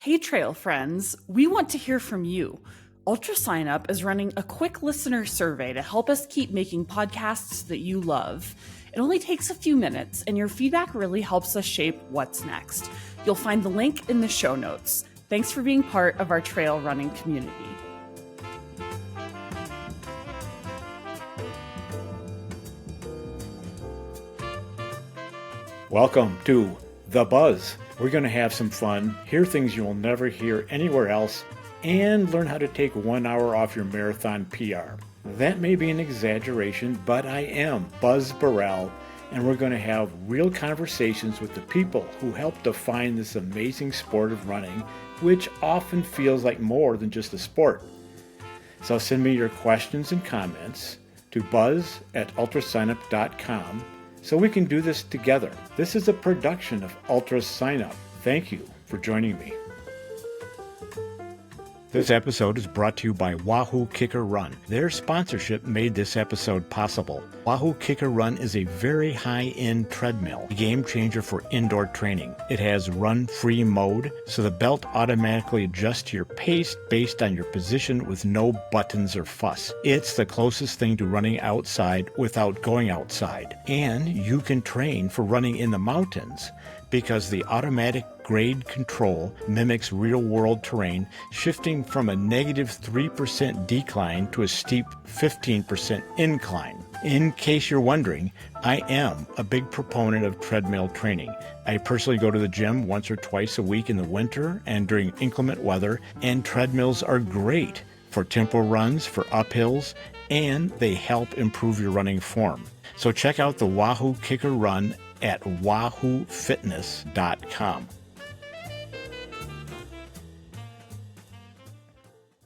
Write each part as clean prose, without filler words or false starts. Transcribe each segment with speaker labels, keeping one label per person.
Speaker 1: Hey, trail friends, we want to hear from you. UltraSignup is running a quick listener survey to help us keep making podcasts that you love. It only takes a few minutes, and your feedback really helps us shape what's next. You'll find the link in the show notes. Thanks for being part of our trail running community.
Speaker 2: Welcome to The Buzz. We're going to have some fun, hear things you'll never hear anywhere else, and learn how to take 1 hour off your marathon PR. That may be an exaggeration, but I am Buzz Burrell, and we're going to have real conversations with the people who help define this amazing sport of running, which often feels like more than just a sport. So send me your questions and comments to buzz@ultrasignup.com so we can do this together. This is a production of UltraSignup. Thank you for joining me. This episode is brought to you by Wahoo Kicker Run. Their sponsorship made this episode possible. Wahoo Kicker Run is a very high-end treadmill, a game changer for indoor training. It has run-free mode, so the belt automatically adjusts to your pace based on your position with no buttons or fuss. It's the closest thing to running outside without going outside. And you can train for running in the mountains because the automatic grade control mimics real-world terrain, shifting from a negative 3% decline to a steep 15% incline. In case you're wondering, I am a big proponent of treadmill training. I personally go to the gym once or twice a week in the winter and during inclement weather, and treadmills are great for tempo runs, for uphills, and they help improve your running form. So check out the Wahoo Kicker Run at wahoofitness.com.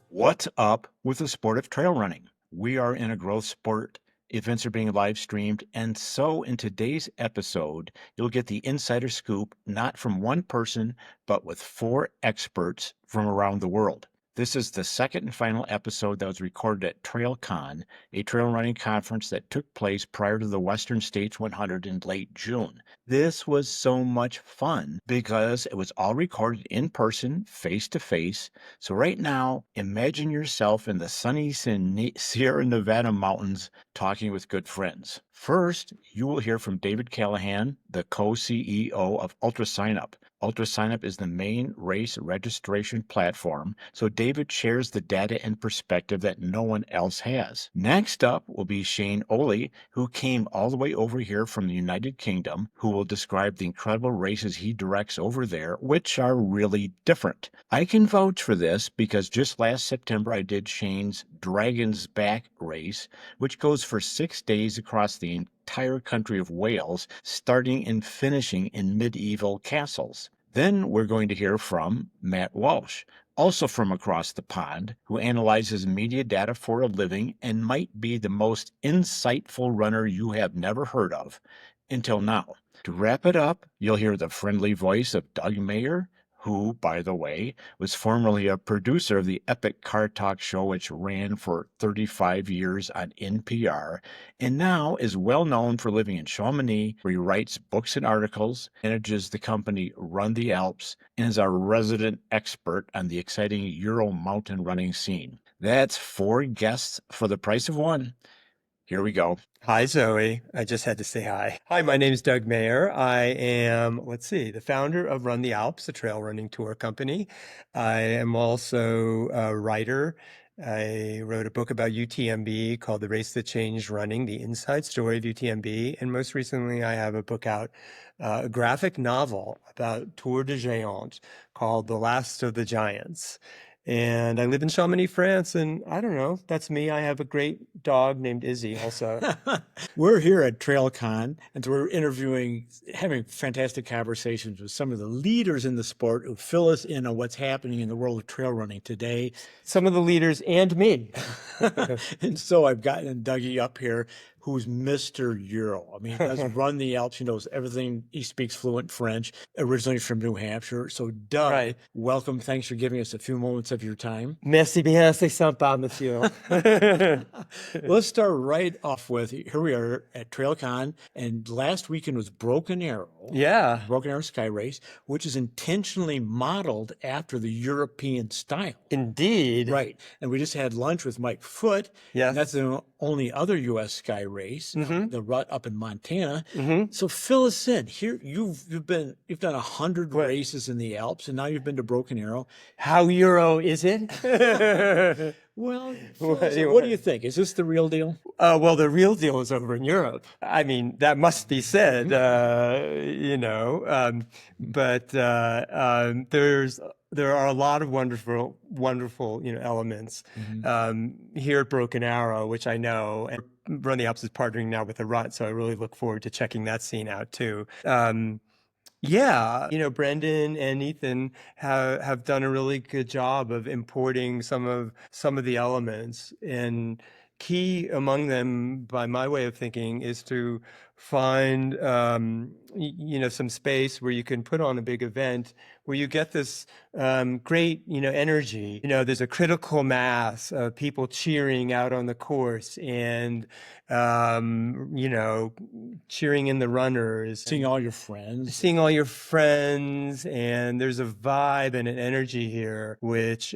Speaker 2: What's up with the sport of trail running? We are in a growth sport. Events are being live streamed. And so in today's episode, you'll get the insider scoop, not from one person, but with 4 experts from around the world. This is the second and final episode that was recorded at TrailCon, a trail running conference that took place prior to the Western States 100 in late June. This was so much fun because it was all recorded in person, face to face. So right now, imagine yourself in the sunny Sierra Nevada mountains talking with good friends. First, you will hear from David Callahan, the co-CEO of UltraSignup. UltraSignup is the main race registration platform, so David shares the data and perspective that no one else has. Next up will be Shane Ohly, who came all the way over here from the United Kingdom, who will describe the incredible races he directs over there, which are really different. I can vouch for this because just last September I did Shane's Dragon's Back race, which goes for 6 days across the entire country of Wales, starting and finishing in medieval castles. Then we're going to hear from Matt Walsh, also from across the pond, who analyzes media data for a living and might be the most insightful runner you have never heard of until now. To wrap it up, you'll hear the friendly voice of Doug Mayer, who, by the way, was formerly a producer of the epic car talk show which ran for 35 years on NPR, and now is well known for living in Chamonix, where he writes books and articles, manages the company Run the Alps, and is our resident expert on the exciting Euro mountain running scene. That's 4 guests for the price of 1. Here we go.
Speaker 3: Hi, Zoe. I just had to say hi. Hi, my name is Doug Mayer. I am, the founder of Run the Alps, a trail running tour company. I am also a writer. I wrote a book about UTMB called The Race That Changed Running, the inside story of UTMB. And most recently, I have a book out, a graphic novel about Tour de Géant called The Last of the Giants. And I live in Chamonix, France, and I don't know, that's me. I have a great dog named Izzy also.
Speaker 2: We're here at TrailCon, and we're having fantastic conversations with some of the leaders in the sport who fill us in on what's happening in the world of trail running today.
Speaker 3: Some of the leaders and me.
Speaker 2: And so I've gotten Dougie up here, who's Mr. Euro. I mean, he does Run the Alps. He knows everything. He speaks fluent French, originally from New Hampshire. So, Doug,
Speaker 3: Right.
Speaker 2: welcome. Thanks for giving us a few moments of your time.
Speaker 3: Merci bien, c'est sympa, monsieur.
Speaker 2: Let's start right off with, here we are at TrailCon, and last weekend was Broken Arrow.
Speaker 3: Yeah.
Speaker 2: Broken Arrow Sky Race, which is intentionally modeled after the European style.
Speaker 3: Indeed.
Speaker 2: Right. And we just had lunch with Mike Foote.
Speaker 3: Yes.
Speaker 2: And that's the only other U.S. sky race, the rut up in Montana.
Speaker 3: Mm-hmm.
Speaker 2: So fill us in. Here you've done 100 races in the Alps, and now you've been to Broken Arrow.
Speaker 3: How Euro is it?
Speaker 2: Well, what do you think? Is this the real deal?
Speaker 3: Well, the real deal is over in Europe. I mean, that must be said, but there are a lot of wonderful, elements here at Broken Arrow, which I know, and Run the Alps is partnering now with the Rut, so I really look forward to checking that scene out too. Yeah, Brendan and Ethan have done a really good job of importing some of the elements, and key among them, by my way of thinking, is to find some space where you can put on a big event where you get this great energy. There's a critical mass of people cheering out on the course and cheering in the runners,
Speaker 2: Seeing all your friends,
Speaker 3: and there's a vibe and an energy here which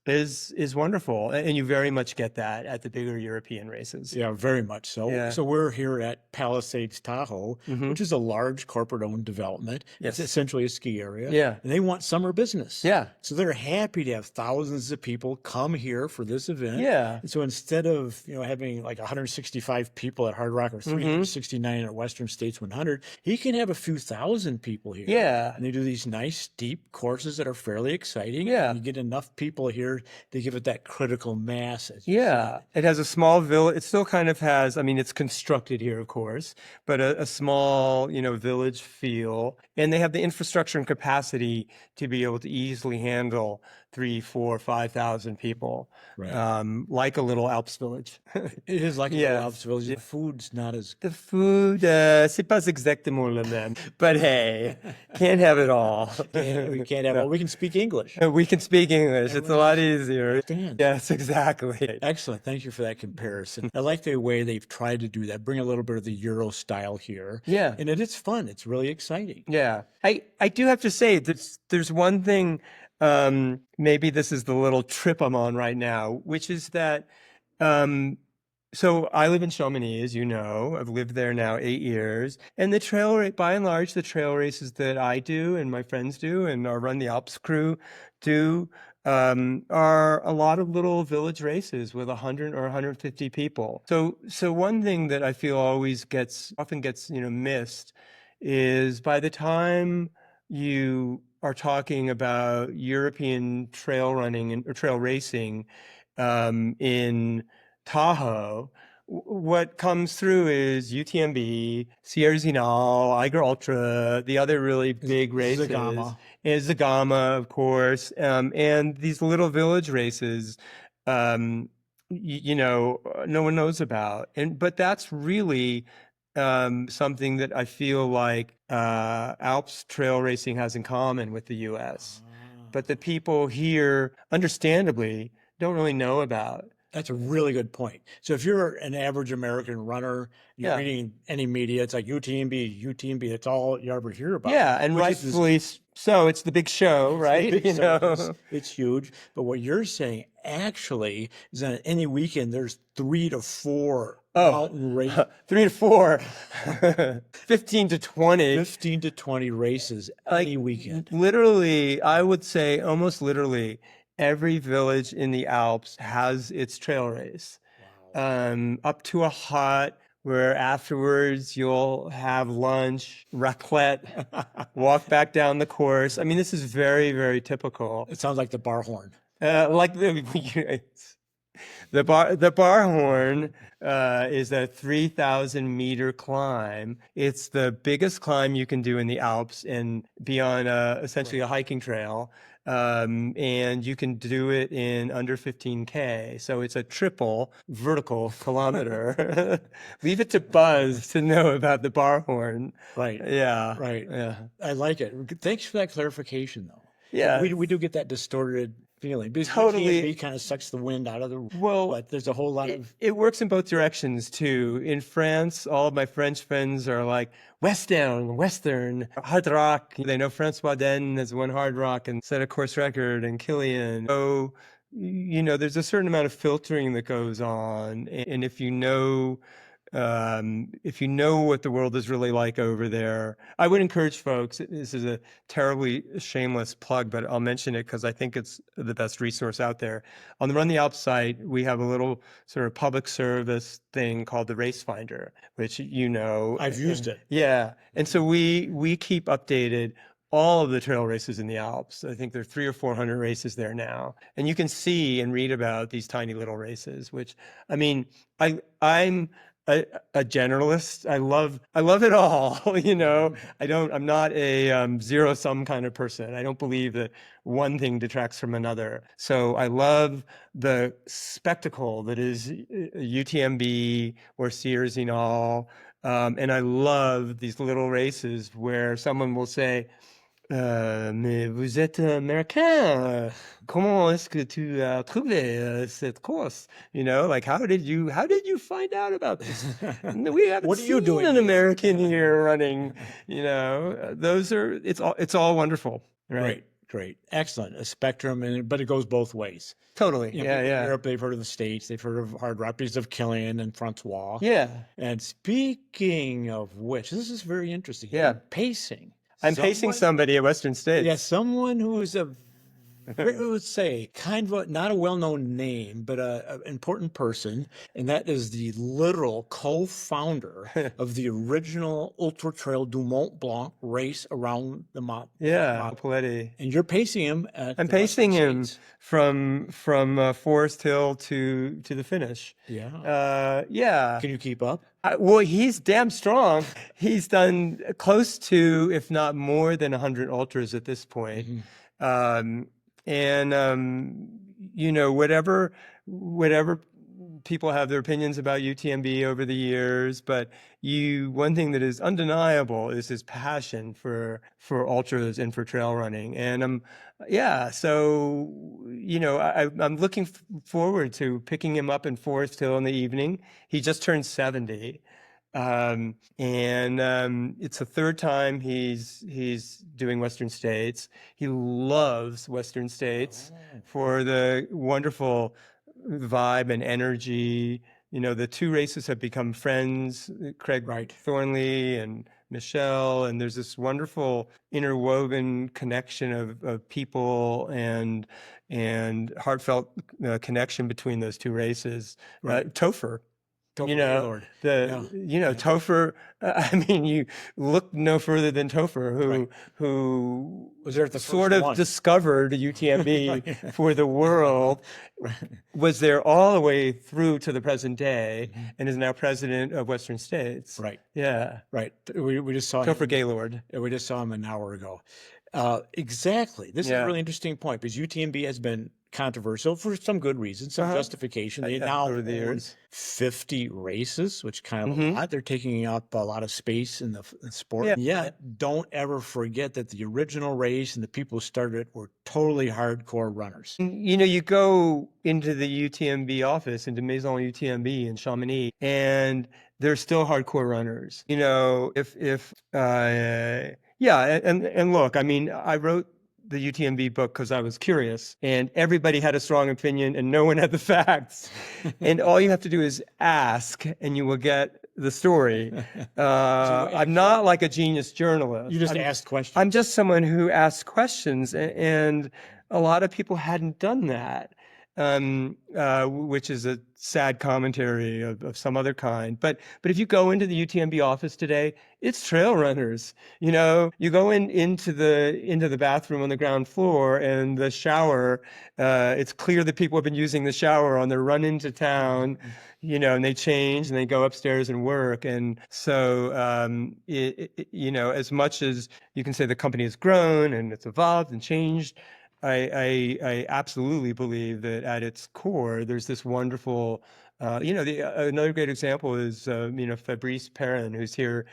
Speaker 3: is wonderful, and you very much get that at the bigger European races.
Speaker 2: Yeah, very much so.
Speaker 3: Yeah.
Speaker 2: So we're here at Palisades Tahoe, which is a large corporate-owned development.
Speaker 3: Yes.
Speaker 2: It's essentially a ski area.
Speaker 3: Yeah.
Speaker 2: And they want summer business.
Speaker 3: Yeah.
Speaker 2: So they're happy to have thousands of people come here for this event.
Speaker 3: Yeah.
Speaker 2: And so instead of having like 165 people at Hard Rock or 369 at Western States 100, he can have a few thousand people here.
Speaker 3: Yeah.
Speaker 2: And they do these nice steep courses that are fairly exciting.
Speaker 3: Yeah.
Speaker 2: And you get enough people here to give it that critical mass.
Speaker 3: Yeah, it has a small village. It still kind of has, it's constructed here, of course, but a small, village feel. And they have the infrastructure and capacity to be able to easily handle 3,000, 4,000, 5,000 people,
Speaker 2: Right.
Speaker 3: like a little Alps village.
Speaker 2: It is like a
Speaker 3: Yes.
Speaker 2: little Alps village. The food's not as
Speaker 3: The food, c'est pas exactement le même, but hey, can't have it all.
Speaker 2: we can't have. Well, we can speak English.
Speaker 3: We can speak English. It's a lot easier.
Speaker 2: Understand.
Speaker 3: Yes, exactly.
Speaker 2: Excellent. Thank you for that comparison. I like the way they've tried to do that, bring a little bit of the Euro style here.
Speaker 3: Yeah.
Speaker 2: And it is fun. It's really exciting.
Speaker 3: Yeah. I do have to say there's one thing, maybe this is the little trip I'm on right now, which is that, so I live in Chamonix, as you know. I've lived there now 8 years. And by and large, the trail races that I do and my friends do and our Run the Alps crew do are a lot of little village races with 100 or 150 people. So one thing that I feel often gets missed is by the time you are talking about European trail running or trail racing in Tahoe, what comes through is UTMB, Sierra Zinal, Eiger Ultra, the other really big races. Zagama, of course, and these little village races, no one knows about. But that's really something that I feel like Alps trail racing has in common with the U.S. But the people here, understandably, don't really know about.
Speaker 2: That's a really good point. So if you're an average American runner, you're reading any media, it's like UTMB, that's all you ever hear about.
Speaker 3: Yeah, and rightfully so. It's the big show, right?
Speaker 2: It's huge. But what you're saying actually is that any weekend there's 3 to 4 mountain races.
Speaker 3: 3 to 4, 15 to 20.
Speaker 2: 15 to 20 races any weekend.
Speaker 3: Literally, I would say almost literally, every village in the Alps has its trail race. Wow. Up to a hut where afterwards you'll have lunch, raclette, walk back down the course. This is very, very typical.
Speaker 2: It sounds like the bar horn.
Speaker 3: The Barhorn is a 3,000-meter climb. It's the biggest climb you can do in the Alps and be on essentially a hiking trail. And you can do it in under 15K. So it's a triple vertical kilometer. Leave it to Buzz to know about the Barhorn.
Speaker 2: Right.
Speaker 3: Yeah.
Speaker 2: Right.
Speaker 3: Yeah.
Speaker 2: I like it. Thanks for that clarification, though.
Speaker 3: Yeah.
Speaker 2: We do get that distorted feeling. Because
Speaker 3: Totally.
Speaker 2: UTMB kind of sucks the wind out of the.
Speaker 3: Well,
Speaker 2: but there's a whole lot of.
Speaker 3: It works in both directions too. In France, all of my French friends are like Western, hard rock. They know Francois Den has won hard rock and set a course record, and Kilian. So, there's a certain amount of filtering that goes on, and if you know what the world is really like over there, I would encourage folks. This is a terribly shameless plug, but I'll mention it because I think it's the best resource out there. On the Run the Alps site, we have a little sort of public service thing called the Race Finder, which
Speaker 2: I've used it.
Speaker 3: Yeah, and so we keep updated all of the trail races in the Alps. I think there are 300 or 400 races there now, and you can see and read about these tiny little races. Which, I mean, I'm a generalist. I love it all. I'm not a zero-sum kind of person. I don't believe that one thing detracts from another. So I love the spectacle that is UTMB or Sierre-Zinal. And I love these little races where someone will say, mais vous êtes américain. Comment est-ce que tu as trouvé cette course? Like how did you find out about this? We haven't
Speaker 2: What are you
Speaker 3: seen
Speaker 2: doing
Speaker 3: an
Speaker 2: here?
Speaker 3: American here running. It's all wonderful. Right.
Speaker 2: Great. Excellent. A spectrum, but it goes both ways.
Speaker 3: Totally.
Speaker 2: People
Speaker 3: Yeah.
Speaker 2: in Europe, they've heard of the States, they've heard of hard rock because of Callahan and Francois.
Speaker 3: Yeah.
Speaker 2: And speaking of which, this is very interesting.
Speaker 3: Yeah.
Speaker 2: You're pacing.
Speaker 3: I'm pacing somebody at Western States.
Speaker 2: Yeah, someone who is I would say kind of not a well-known name, but an important person, and that is the literal co-founder of the original Ultra Trail du Mont Blanc race around the Mont.
Speaker 3: Yeah, Poletti.
Speaker 2: And you're pacing him.
Speaker 3: I'm pacing him from Forest Hill to the finish.
Speaker 2: Yeah.
Speaker 3: Yeah.
Speaker 2: Can you keep up?
Speaker 3: Well, he's damn strong. He's done close to, if not more than 100 ultras at this point.
Speaker 2: Mm-hmm.
Speaker 3: Whatever people have their opinions about UTMB over the years, but one thing that is undeniable is his passion for ultras and for trail running. And so I'm looking forward to picking him up in Forest Hill in the evening. He just turned 70. It's the third time he's doing Western States. He loves Western States for the wonderful vibe and energy. The two races have become friends, Craig Thornley and Michelle, and there's this wonderful interwoven connection of people and heartfelt connection between those two races. Topher. Topher. I mean, you look no further than Topher, who
Speaker 2: was there at the
Speaker 3: sort
Speaker 2: first
Speaker 3: of
Speaker 2: one.
Speaker 3: discovered UTMB for the world, was there all the way through to the present day, and is now president of Western States.
Speaker 2: Right.
Speaker 3: Yeah.
Speaker 2: Right. We just saw
Speaker 3: Topher Gaylord.
Speaker 2: We just saw him an hour ago. Exactly. This is a really interesting point because UTMB has been controversial for some good reasons, some justification. They now
Speaker 3: over the years
Speaker 2: 50 races, which kind of a lot. They're taking up a lot of space in the sport.
Speaker 3: Yeah.
Speaker 2: Yet, don't ever forget that the original race and the people who started it were totally hardcore runners.
Speaker 3: You go into the UTMB office, into Maison UTMB in Chamonix, and they're still hardcore runners. And look, I mean, I wrote the UTMB book because I was curious, and everybody had a strong opinion and no one had the facts. And all you have to do is ask and you will get the story. I'm not like a genius journalist.
Speaker 2: You just asked questions.
Speaker 3: I'm just someone who asks questions, and a lot of people hadn't done that. which is a sad commentary of some other kind. But if you go into the UTMB office today, it's trail runners. You know, you go into the bathroom on the ground floor, and the shower. It's clear that people have been using the shower on their run into town. You know, and they change and they go upstairs and work. And so, you know, as much as you can say the company has grown and it's evolved and changed, I absolutely believe that at its core, there's this wonderful, you know, another great example is, you know, Fabrice Perrin, who's here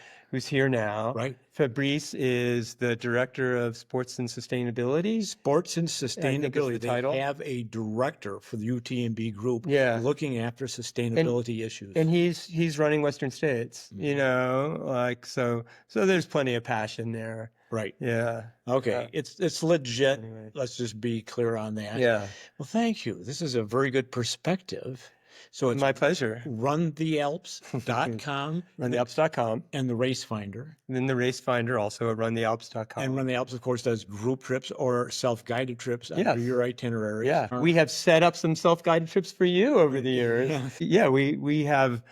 Speaker 3: now.
Speaker 2: Right.
Speaker 3: Fabrice is the director of sports and sustainability.
Speaker 2: Sports and
Speaker 3: I think is
Speaker 2: sustainability.
Speaker 3: the title.
Speaker 2: They have a director for the UTMB group
Speaker 3: Yeah.
Speaker 2: looking after sustainability issues.
Speaker 3: And he's running Western States, you know, like, so there's plenty of passion there.
Speaker 2: Right.
Speaker 3: Yeah.
Speaker 2: Okay. It's legit.
Speaker 3: Anyway.
Speaker 2: Let's just be clear on that.
Speaker 3: Yeah.
Speaker 2: Well, thank you. This is a very good perspective. So it's
Speaker 3: My pleasure.
Speaker 2: runthealps.com
Speaker 3: runthealps.com.
Speaker 2: and the Race Finder.
Speaker 3: And then the Race Finder also at runthealps.com.
Speaker 2: And Run the Alps, of course, does group trips or self-guided trips
Speaker 3: Yes.
Speaker 2: under your itinerary.
Speaker 3: Yeah. We have set up some self-guided trips for you over the years.
Speaker 2: Yeah.
Speaker 3: Yeah, we have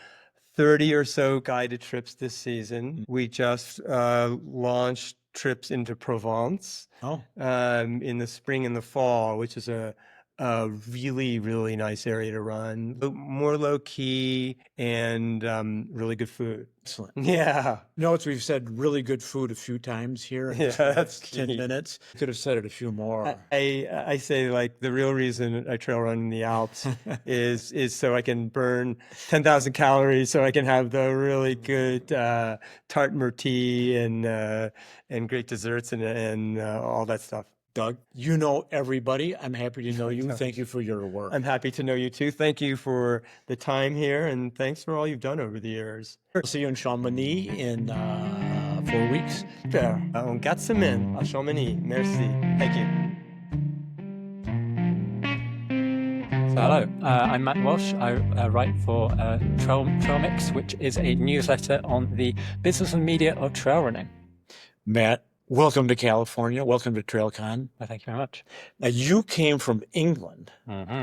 Speaker 3: 30 or so guided trips this season. We just launched trips into Provence
Speaker 2: Oh,
Speaker 3: in the spring and the fall, which is a really, really nice area to run. More low key and really good food.
Speaker 2: excellent.
Speaker 3: Yeah.
Speaker 2: Notice we've said really good food a few times here.
Speaker 3: Yeah, that's
Speaker 2: 10
Speaker 3: key.
Speaker 2: minutes. Could have said it a few more.
Speaker 3: I say, like, the real reason I trail run in the Alps is so I can burn 10,000 calories, so I can have the really good tarte myrtille and great desserts and all that stuff.
Speaker 2: Doug, you know everybody. I'm happy to know you. Thank you for your work.
Speaker 3: I'm happy to know you too. Thank you for the time here, and thanks for all you've done over the years.
Speaker 2: I'll see you in Chamonix in 4 weeks.
Speaker 3: Super. On quatre semaines à Chamonix. Merci. Thank you.
Speaker 4: So hello, I'm Matt Walsh. I write for TrailMix, which is a newsletter on the business and media of trail running.
Speaker 2: Matt, welcome to California. Welcome to TrailCon.
Speaker 4: Well, thank you very much.
Speaker 2: Now, you came from England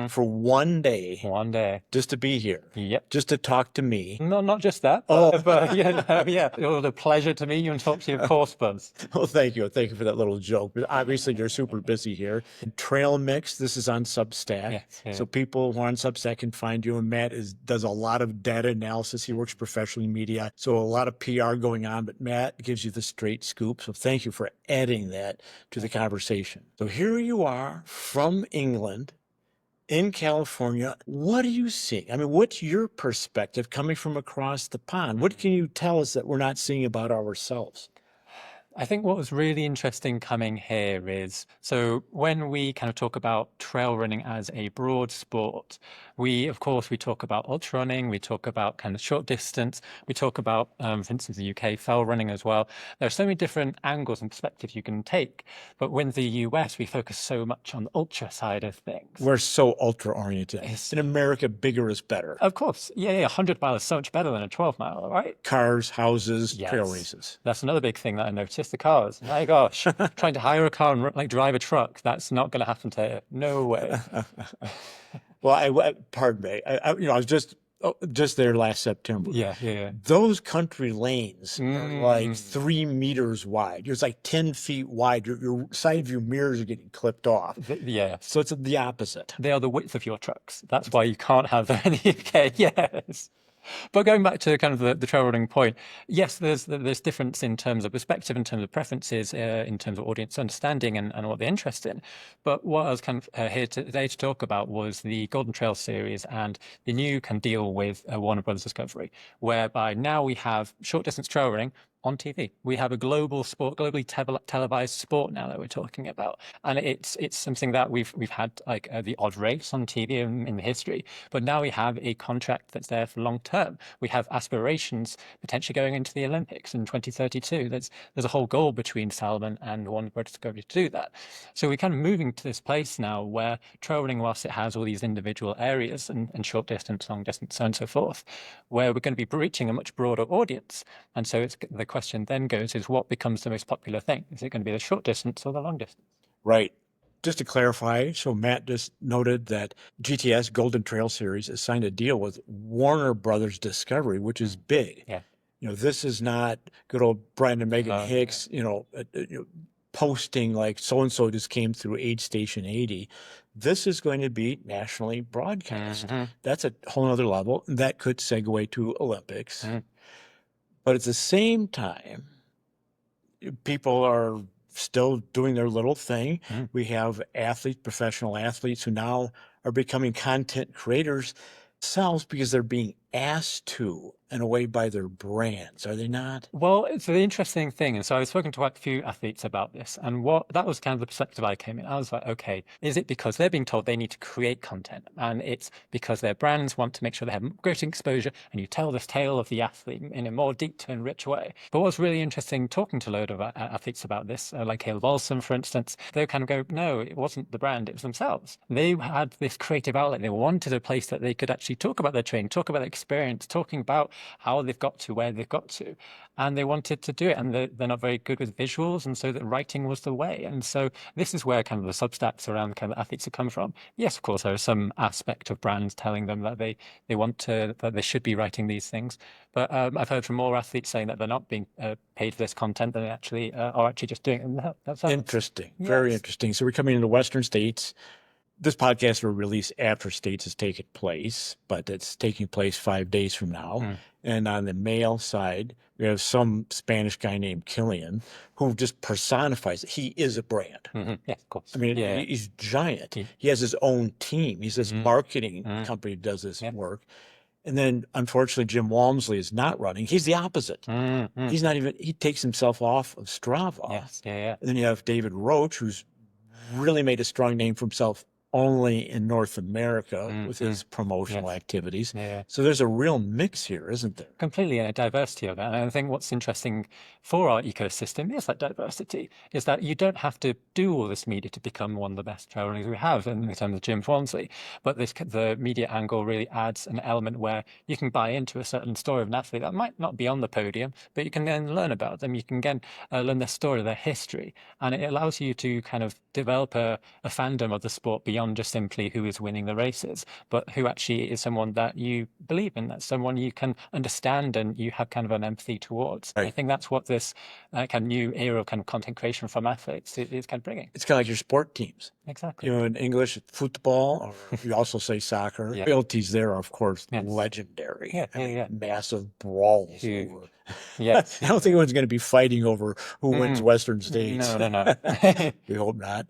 Speaker 2: for one day
Speaker 4: One day.
Speaker 2: just to be here,
Speaker 4: Yep.
Speaker 2: just to talk to me.
Speaker 4: No, not just that.
Speaker 2: Oh.
Speaker 4: But yeah. It was a pleasure to meet you and talk to you, of course, Buzz.
Speaker 2: Well, thank you. Thank you for that little joke. But obviously, you're super busy here. TrailMix, this is on Substack.
Speaker 4: Yes, yeah.
Speaker 2: So people who are on Substack can find you. And Matt does a lot of data analysis. He works professionally in media. So a lot of PR going on. But Matt gives you the straight scoop. So thank you for adding that to the conversation. So here you are from England in California. What are you seeing? I mean, what's your perspective coming from across the pond? What can you tell us that we're not seeing about ourselves?
Speaker 4: I think what was really interesting coming here is, so when we kind of talk about trail running as a broad sport, of course, we talk about ultra running, we talk about kind of short distance, we talk about, for instance, the UK fell running as well. There are so many different angles and perspectives you can take, but when the US, we focus so much on the ultra side of things.
Speaker 2: We're so ultra oriented.
Speaker 4: Yes.
Speaker 2: In America, bigger is better.
Speaker 4: Of course, yeah, 100 mile is so much better than a 12 mile, right?
Speaker 2: Cars, houses,
Speaker 4: Yes.
Speaker 2: trail races.
Speaker 4: That's another big thing that I noticed. The cars. My gosh, trying to hire a car and like drive a truck, that's not going to happen to you. No way.
Speaker 2: Well, pardon me. I was just there last September.
Speaker 4: Yeah.
Speaker 2: Those country lanes are like
Speaker 4: Mm.
Speaker 2: 3 meters wide. It's like 10 feet wide. Your side view mirrors are getting clipped off.
Speaker 4: Yeah.
Speaker 2: So it's the opposite.
Speaker 4: They are the width of your trucks. That's why you can't have them in the UK. Yes. But going back to kind of the trail running point, yes, there's difference in terms of perspective, in terms of preferences, in terms of audience understanding and what they're interested in. But what I was kind of here today to talk about was the Golden Trail series and the new kind of deal with Warner Brothers Discovery, whereby now we have short distance trail running on TV. We have a global sport, globally televised sport now that we're talking about, and it's something that we've had like the odd race on TV in the history, but now we have a contract that's there for long term. We have aspirations potentially going into the Olympics in 2032. There's a whole goal between Salomon and Warner Brothers Discovery to do that. So we're kind of moving to this place now where trail running, whilst it has all these individual areas and short distance, long distance, so on and so forth, where we're going to be reaching a much broader audience. And so the question then goes is what becomes the most popular thing? Is it going to be the short distance or the long distance?
Speaker 2: Right. Just to clarify, so Matt just noted that GTS Golden Trail Series has signed a deal with Warner Brothers Discovery, which is big.
Speaker 4: Yeah.
Speaker 2: This is not good old Brian and Megan Hicks, posting like so-and-so just came through Aid Station 80. This is going to be nationally broadcast. That's a whole other level. That could segue to Olympics. But at the same time, people are still doing their little thing. We have athletes, professional athletes who now are becoming content creators themselves because they're being asked to in a way by their brands, are they not?
Speaker 4: Well, it's an interesting thing. And so I was spoken to quite a few athletes about this. And that was kind of the perspective I came in. I was like, okay, is it because they're being told they need to create content? And it's because their brands want to make sure they have greater exposure and you tell this tale of the athlete in a more deep and rich way. But what's really interesting talking to a load of athletes about this, like Caleb Olson, for instance, they kind of go, no, it wasn't the brand, it was themselves. They had this creative outlet. They wanted a place that they could actually talk about their training, talk about their experience, talking about how they've got to where they've got to, and they wanted to do it, and they're not very good with visuals, and so that writing was the way. And so this is where kind of the Substacks around kind of athletes have come from. Yes, of course, there is some aspect of brands telling them that they that they should be writing these things, but I've heard from more athletes saying that they're not being paid for this content, than they actually are actually just doing it. And that's
Speaker 2: interesting. Very interesting. So we're coming into Western states. This podcast will release after states has taken place, but it's taking place 5 days from now. And on the male side, we have some Spanish guy named Killian who just personifies it. He is a brand.
Speaker 4: Yeah, of course.
Speaker 2: I mean, he's giant. He has his own team. He's this marketing company who does this work. And then, unfortunately, Jim Walmsley is not running. He's the opposite. He's not even, he takes himself off of Strava. And then you have David Roach, who's really made a strong name for himself only in North America with his promotional activities. So there's a real mix here, isn't there?
Speaker 4: Completely, and a diversity of that. And I think what's interesting for our ecosystem is that diversity, is that you don't have to do all this media to become one of the best trail runners we have in terms of Jim Walmsley. But the media angle really adds an element where you can buy into a certain story of an athlete that might not be on the podium, but you can then learn about them. You can again learn their story, their history, and it allows you to kind of develop a fandom of the sport beyond just simply who is winning the races, but who actually is someone that you believe in, that's someone you can understand and you have kind of an empathy towards. I think that's what this kind of new era of kind of content creation from athletes is kind of bringing.
Speaker 2: It's kind of like your sport teams.
Speaker 4: Exactly.
Speaker 2: In English, football, or you also say soccer. Loyalties there are, of course, legendary. Massive brawls. Over.
Speaker 4: Yes.
Speaker 2: I don't think anyone's going to be fighting over who wins Western States.
Speaker 4: No.
Speaker 2: We hope not.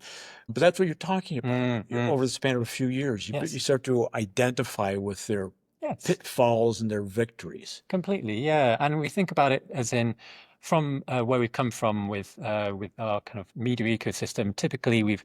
Speaker 2: But that's what you're talking about. Over the span of a few years, you start to identify with their pitfalls and their victories.
Speaker 4: Completely, yeah. And we think about it as in from where we've come from with our kind of media ecosystem. Typically, we've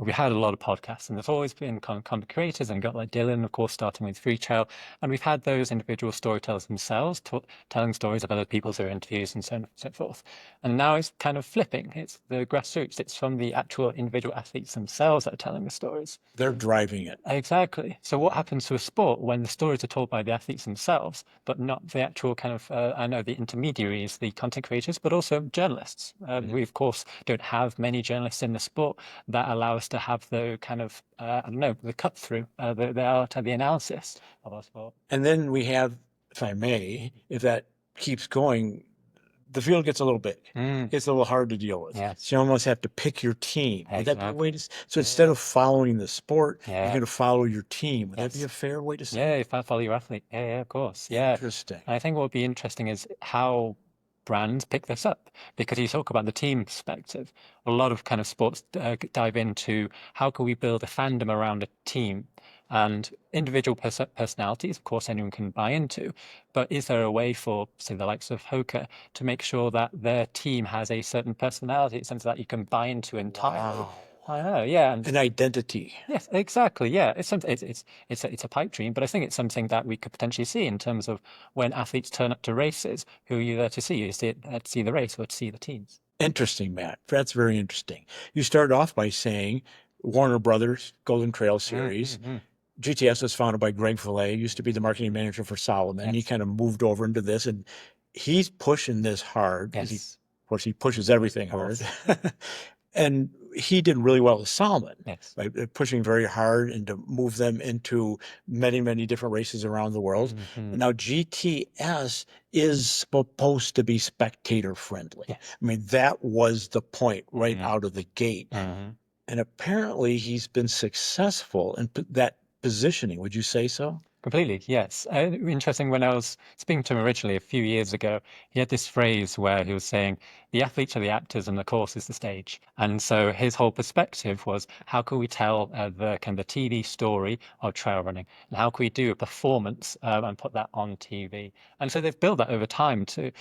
Speaker 4: had a lot of podcasts, and there's always been content creators, and got like Dylan, of course, starting with Free Trail, and we've had those individual storytellers themselves telling stories of other people through interviews and so on and so forth. And now it's kind of flipping. It's the grassroots. It's from the actual individual athletes themselves that are telling the stories.
Speaker 2: They're driving it.
Speaker 4: Exactly. So what happens to a sport when the stories are told by the athletes themselves, but not the actual kind of, the intermediaries, the content creators, but also journalists. We, of course, don't have many journalists in the sport that allow us to have the kind of, the cut through, the analysis of our sport.
Speaker 2: And then we have, if I may, if that keeps going, the field gets a little big. It's a little hard to deal with. So you almost have to pick your team. Would that be a way to, so instead of following the sport, you're going to follow your team. Would that be a fair way to say it?
Speaker 4: Yeah, follow your athlete. Yeah, of course. Yeah.
Speaker 2: Interesting.
Speaker 4: And I think what would be interesting is how brands pick this up, because you talk about the team perspective. A lot of kind of sports dive into how can we build a fandom around a team, and individual personalities, of course, anyone can buy into. But is there a way for, say, the likes of Hoka to make sure that their team has a certain personality, something that you can buy into entirely?
Speaker 2: Wow.
Speaker 4: I know, yeah. And
Speaker 2: an identity.
Speaker 4: Yes, exactly. Yeah, it's something. It's a pipe dream, but I think it's something that we could potentially see in terms of when athletes turn up to races. Who are you there to see? You see to see the race or to see the teams.
Speaker 2: Interesting, Matt. That's very interesting. You started off by saying Warner Brothers Golden Trail Series. GTS was founded by Greg Fillet, used to be the marketing manager for Solomon. He kind of moved over into this, and he's pushing this hard. Of course, he pushes everything hard. And he did really well with Salmon
Speaker 4: Yes.
Speaker 2: by pushing very hard and to move them into many, many different races around the world.
Speaker 4: Mhm.
Speaker 2: Now, GTS is supposed to be spectator friendly.
Speaker 4: Yes.
Speaker 2: I mean, that was the point right
Speaker 4: Mhm.
Speaker 2: out of the gate.
Speaker 4: Mhm.
Speaker 2: And apparently he's been successful in that positioning. Would you say so?
Speaker 4: Completely, yes. Interesting, when I was speaking to him originally a few years ago, he had this phrase where he was saying, the athletes are the actors and the course is the stage. And so his whole perspective was, how can we tell the kind of the TV story of trail running? And how can we do a performance and put that on TV? And so they've built that over time to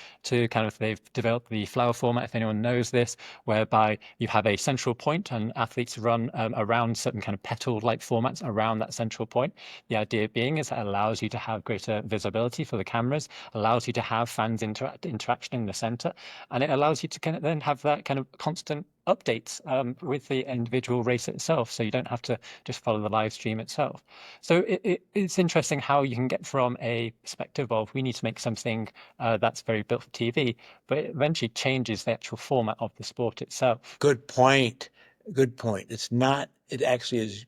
Speaker 4: kind of, they've developed the flower format, if anyone knows this, whereby you have a central point and athletes run around certain kind of petal-like formats around that central point. The idea being is that allows you to have greater visibility for the cameras, allows you to have fans interaction in the center, and it allows you to kind of then have that kind of constant updates with the individual race itself, so you don't have to just follow the live stream itself. So it's interesting how you can get from a perspective of we need to make something that's very built for TV, but it eventually changes the actual format of the sport itself.
Speaker 2: Good point. Good point. It's not, it actually is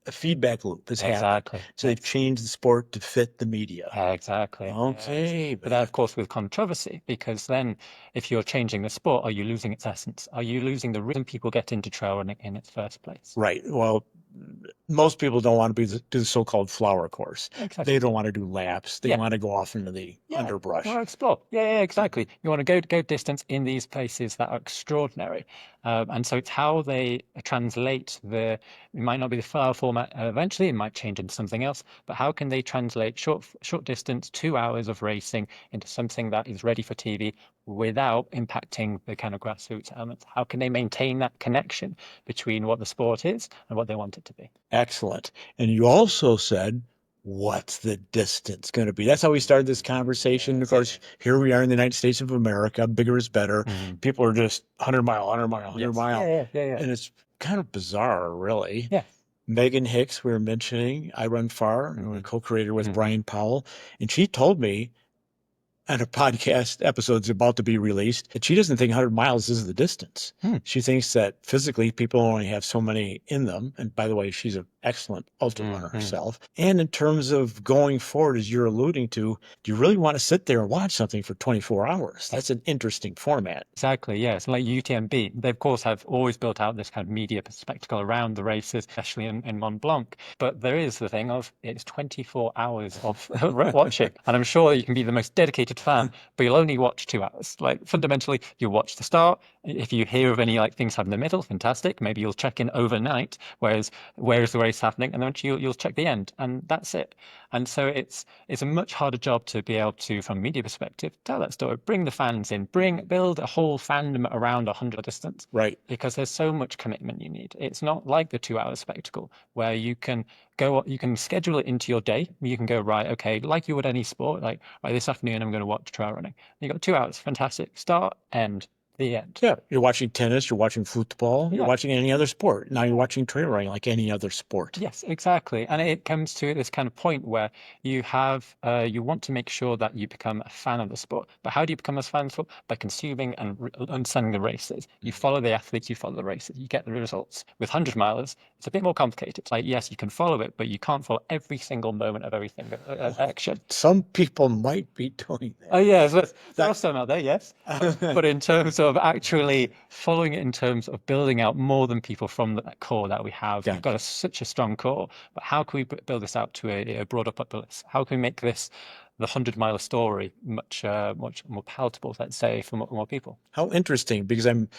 Speaker 2: a feedback loop is happening.
Speaker 4: Exactly.
Speaker 2: So they've changed the sport to fit the media.
Speaker 4: Exactly.
Speaker 2: Okay.
Speaker 4: But then, of course, with controversy, because then if you're changing the sport, are you losing its essence? Are you losing the reason people get into trail running in its first place?
Speaker 2: Right. Well, most people don't want to do the so-called flower course.
Speaker 4: Exactly.
Speaker 2: They don't want to do laps. They
Speaker 4: Yeah.
Speaker 2: want to go off into the underbrush.
Speaker 4: You want to explore. Yeah, exactly. You want to go distance in these places that are extraordinary. And so it's how they translate it might not be the flower format eventually, it might change into something else, but how can they translate short distance, 2 hours of racing into something that is ready for TV without impacting the kind of grassroots elements? How can they maintain that connection between what the sport is and what they want it to be?
Speaker 2: Excellent. And you also said, what's the distance going to be? That's how we started this conversation. Of course, here we are in the United States of America. Bigger is better. People are just 100 mile, 100 mile, 100 mile.
Speaker 4: Yeah.
Speaker 2: And it's kind of bizarre, really.
Speaker 4: Yeah.
Speaker 2: Megan Hicks, we were mentioning, I Run Far, co-creator with Brian Powell. And she told me, and a podcast episode's about to be released, that she doesn't think 100 miles is the distance. She thinks that physically people only have so many in them. And by the way, she's an excellent ultra runner herself. And in terms of going forward, as you're alluding to, do you really want to sit there and watch something for 24 hours? That's an interesting format.
Speaker 4: Exactly, yes. Like UTMB, they of course have always built out this kind of media spectacle around the races, especially in Mont Blanc. But there is the thing of it's 24 hours of watching. And I'm sure you can be the most dedicated fan, but you'll only watch 2 hours. Like fundamentally, you watch the start. If you hear of any like things happen in the middle, fantastic. Maybe you'll check in overnight, whereas where is the race happening? And then you'll check the end, and that's it. And so it's a much harder job to be able to, from a media perspective, tell that story, bring the fans in, build a whole fandom around 100 distance.
Speaker 2: Right.
Speaker 4: Because there's so much commitment you need. It's not like the 2 hour spectacle where you can schedule it into your day. You can go, right, okay, like you would any sport, like, right, this afternoon I'm going to watch trail running. You've got 2 hours, fantastic. Start, end. The end.
Speaker 2: Yeah, you're watching tennis, you're watching football, you're watching any other sport. Now you're watching trail running like any other sport.
Speaker 4: Yes, exactly. And it comes to this kind of point where you have, you want to make sure that you become a fan of the sport. But how do you become a fan of the sport? By consuming and understanding the races. You follow the athletes, you follow the races, you get the results. With 100 milers, it's a bit more complicated. It's like, yes, you can follow it, but you can't follow every single moment of every single action.
Speaker 2: Some people might be doing that.
Speaker 4: Oh, yeah, there are some out there, yes. But in terms of actually following it in terms of building out more than people from that core that we have, we've got such a strong core, but how can we build this out to a broader populace? How can we make this the 100-mile story much more palatable, let's say, for more people?
Speaker 2: How interesting, because I'm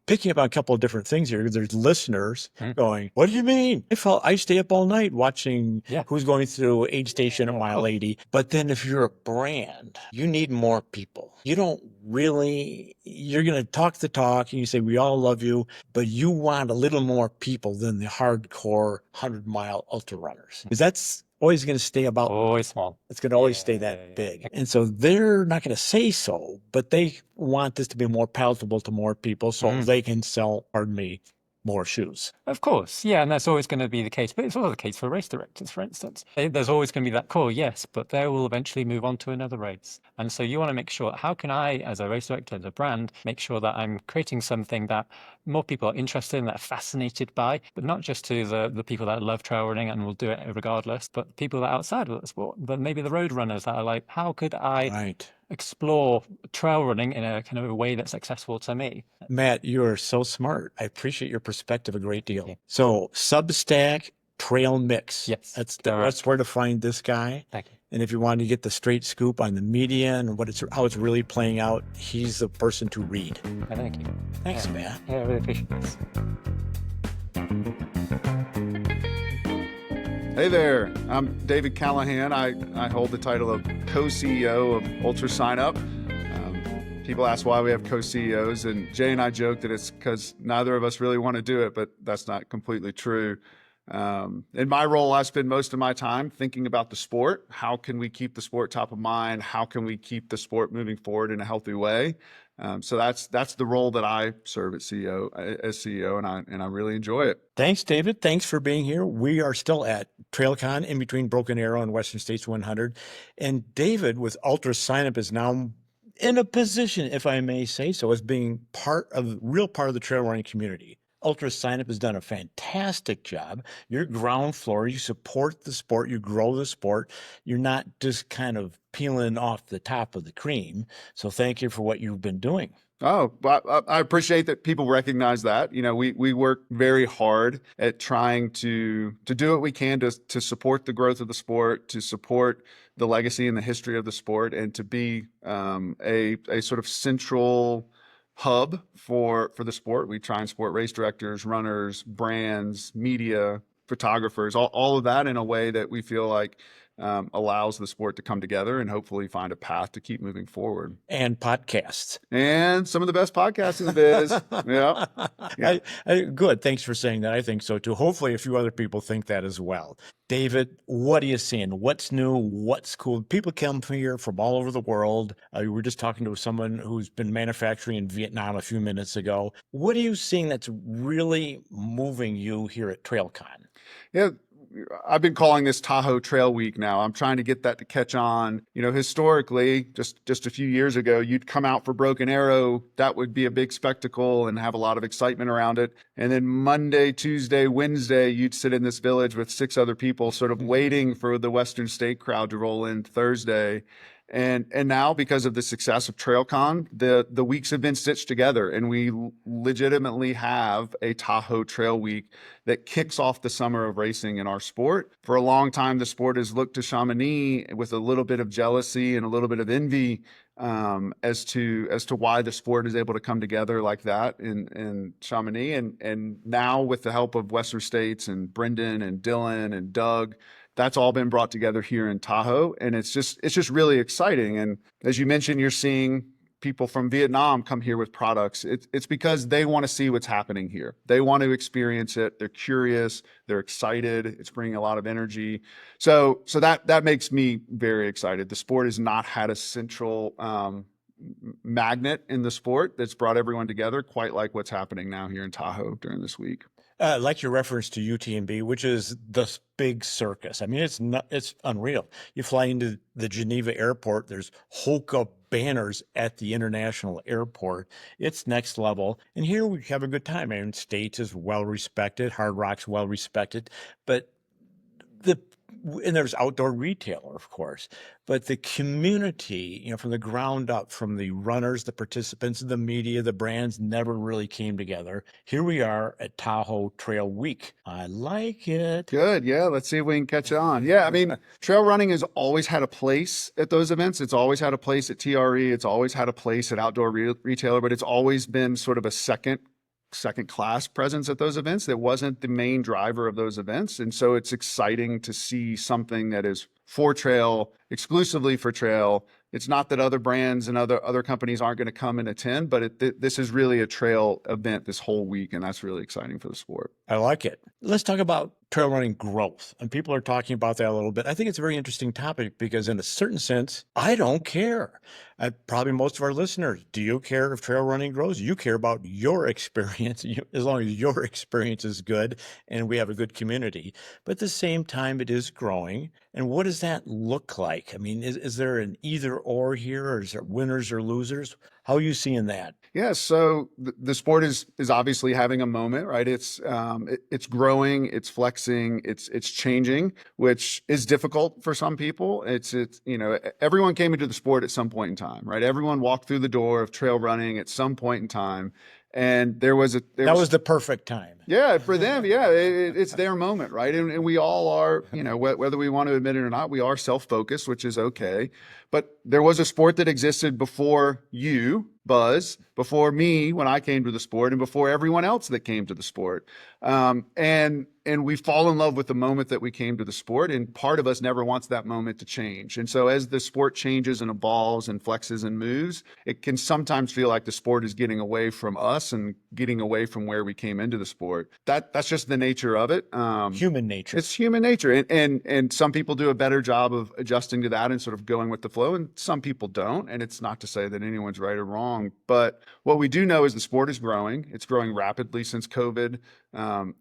Speaker 2: picking up on a couple of different things here. There's listeners going, what do you mean? I stay up all night watching who's going through aid station at mile 80. But then if you're a brand, you need more people. You don't really, you're going to talk the talk and you say, we all love you, but you want a little more people than the hardcore 100-mile ultra runners. Because that's always going to stay about
Speaker 4: always small.
Speaker 2: It's going to always stay that big. And so they're not going to say so, but they want this to be more palatable to more people so they can sell, pardon me, more shoes.
Speaker 4: Of course, yeah, and that's always going to be the case. But it's also the case for race directors, for instance. There's always going to be that call, yes, but they will eventually move on to another race. And so you want to make sure, how can I, as a race director, as a brand, make sure that I'm creating something that more people are interested in, that are fascinated by, but not just to the people that love trail running and will do it regardless, but people that are outside of the sport, but maybe the road runners that are like, how could I explore trail running in a kind of a way that's accessible to me?
Speaker 2: Matt, you are so smart. I appreciate your perspective a great deal. So Substack, TrailMix.
Speaker 4: Yes,
Speaker 2: that's where to find this guy.
Speaker 4: Thank you.
Speaker 2: And if you want to get the straight scoop on the media and how it's really playing out, he's the person to read.
Speaker 4: Thank you.
Speaker 2: Thanks, Matt.
Speaker 4: Yeah, I really appreciate this.
Speaker 5: Hey there, I'm David Callahan. I hold the title of co-CEO of UltraSignup. People ask why we have co-CEOs, and Jay and I joke that it's because neither of us really want to do it, but that's not completely true. In my role, I spend most of my time thinking about the sport. How can we keep the sport top of mind? How can we keep the sport moving forward in a healthy way? So that's the role that I serve as CEO, and I really enjoy it.
Speaker 2: Thanks, David. Thanks for being here. We are still at TrailCon in between Broken Arrow and Western States 100. And David with UltraSignup is now in a position, if I may say so, as being real part of the trail running community. UltraSignup has done a fantastic job. You're ground floor. You support the sport. You grow the sport. You're not just kind of peeling off the top of the cream. So thank you for what you've been doing.
Speaker 5: Oh, I appreciate that people recognize that. You know, we work very hard at trying to do what we can to support the growth of the sport, to support the legacy and the history of the sport, and to be a sort of central hub for the sport. We try and support race directors, runners, brands, media, photographers, all of that in a way that we feel like allows the sport to come together and hopefully find a path to keep moving forward.
Speaker 2: And podcasts.
Speaker 5: And some of the best podcasts in the biz. Yeah.
Speaker 2: Good. Thanks for saying that. I think so too. Hopefully a few other people think that as well. David, what are you seeing? What's new? What's cool? People come here from all over the world. We were just talking to someone who's been manufacturing in Vietnam a few minutes ago. What are you seeing that's really moving you here at TrailCon?
Speaker 5: Yeah. I've been calling this Tahoe Trail Week now. I'm trying to get that to catch on. You know, historically, just a few years ago, you'd come out for Broken Arrow. That would be a big spectacle and have a lot of excitement around it. And then Monday, Tuesday, Wednesday, you'd sit in this village with 6 other people sort of waiting for the Western State crowd to roll in Thursday. And now, because of the success of TrailCon, the weeks have been stitched together, and we legitimately have a Tahoe Trail Week that kicks off the summer of racing in our sport. For a long time, the sport has looked to Chamonix with a little bit of jealousy and a little bit of envy as to why the sport is able to come together like that in Chamonix. And now, with the help of Western States and Brendan and Dylan and Doug, that's all been brought together here in Tahoe, and it's just really exciting. And as you mentioned, you're seeing people from Vietnam come here with products. It's because they want to see what's happening here. They want to experience it. They're curious. They're excited. It's bringing a lot of energy. So that makes me very excited. The sport has not had a central magnet in the sport that's brought everyone together quite like what's happening now here in Tahoe during this week.
Speaker 2: Like your reference to UTMB, which is the big circus. I mean, it's unreal. You fly into the Geneva airport, there's Hoka banners at the international airport. It's next level. And here we have a good time. I mean, States is well respected, Hard Rock's well respected, but and there's outdoor retailer, of course, but the community, you know, from the ground up, from the runners, the participants, the media, the brands never really came together. Here we are at Tahoe Trail Week. I like it.
Speaker 5: Good. Yeah. Let's see if we can catch on. Yeah. I mean, trail running has always had a place at those events. It's always had a place at TRE. It's always had a place at outdoor retailer, but it's always been sort of a second class presence at those events that wasn't the main driver of those events. And so it's exciting to see something that is for trail, exclusively for trail. It's not that other brands and other companies aren't going to come and attend, but this is really a trail event this whole week, and that's really exciting for the sport.
Speaker 2: I like it. Let's talk about trail running growth. And people are talking about that a little bit. I think it's a very interesting topic because in a certain sense, I don't care. Probably most of our listeners, do you care if trail running grows? You care about your experience, as long as your experience is good and we have a good community. But at the same time, it is growing. And what does that look like? I mean, is there an either or here, or is there winners or losers? How are you seeing that?
Speaker 5: Yeah, so the sport is obviously having a moment, right? It's growing, it's flexing, it's changing, which is difficult for some people. It's everyone came into the sport at some point in time, right? Everyone walked through the door of trail running at some point in time, and that was
Speaker 2: the perfect time.
Speaker 5: Yeah, for them, yeah, it's their moment, right? And we all are, whether we want to admit it or not, we are self-focused, which is okay. But there was a sport that existed before you, Buzz, before me when I came to the sport, and before everyone else that came to the sport. And we fall in love with the moment that we came to the sport, and part of us never wants that moment to change. And so as the sport changes and evolves and flexes and moves, it can sometimes feel like the sport is getting away from us and getting away from where we came into the sport. That's just the nature of it.
Speaker 2: Human nature.
Speaker 5: It's human nature. And some people do a better job of adjusting to that and sort of going with the flow, and some people don't. And it's not to say that anyone's right or wrong, but what we do know is the sport is growing. It's growing rapidly since COVID.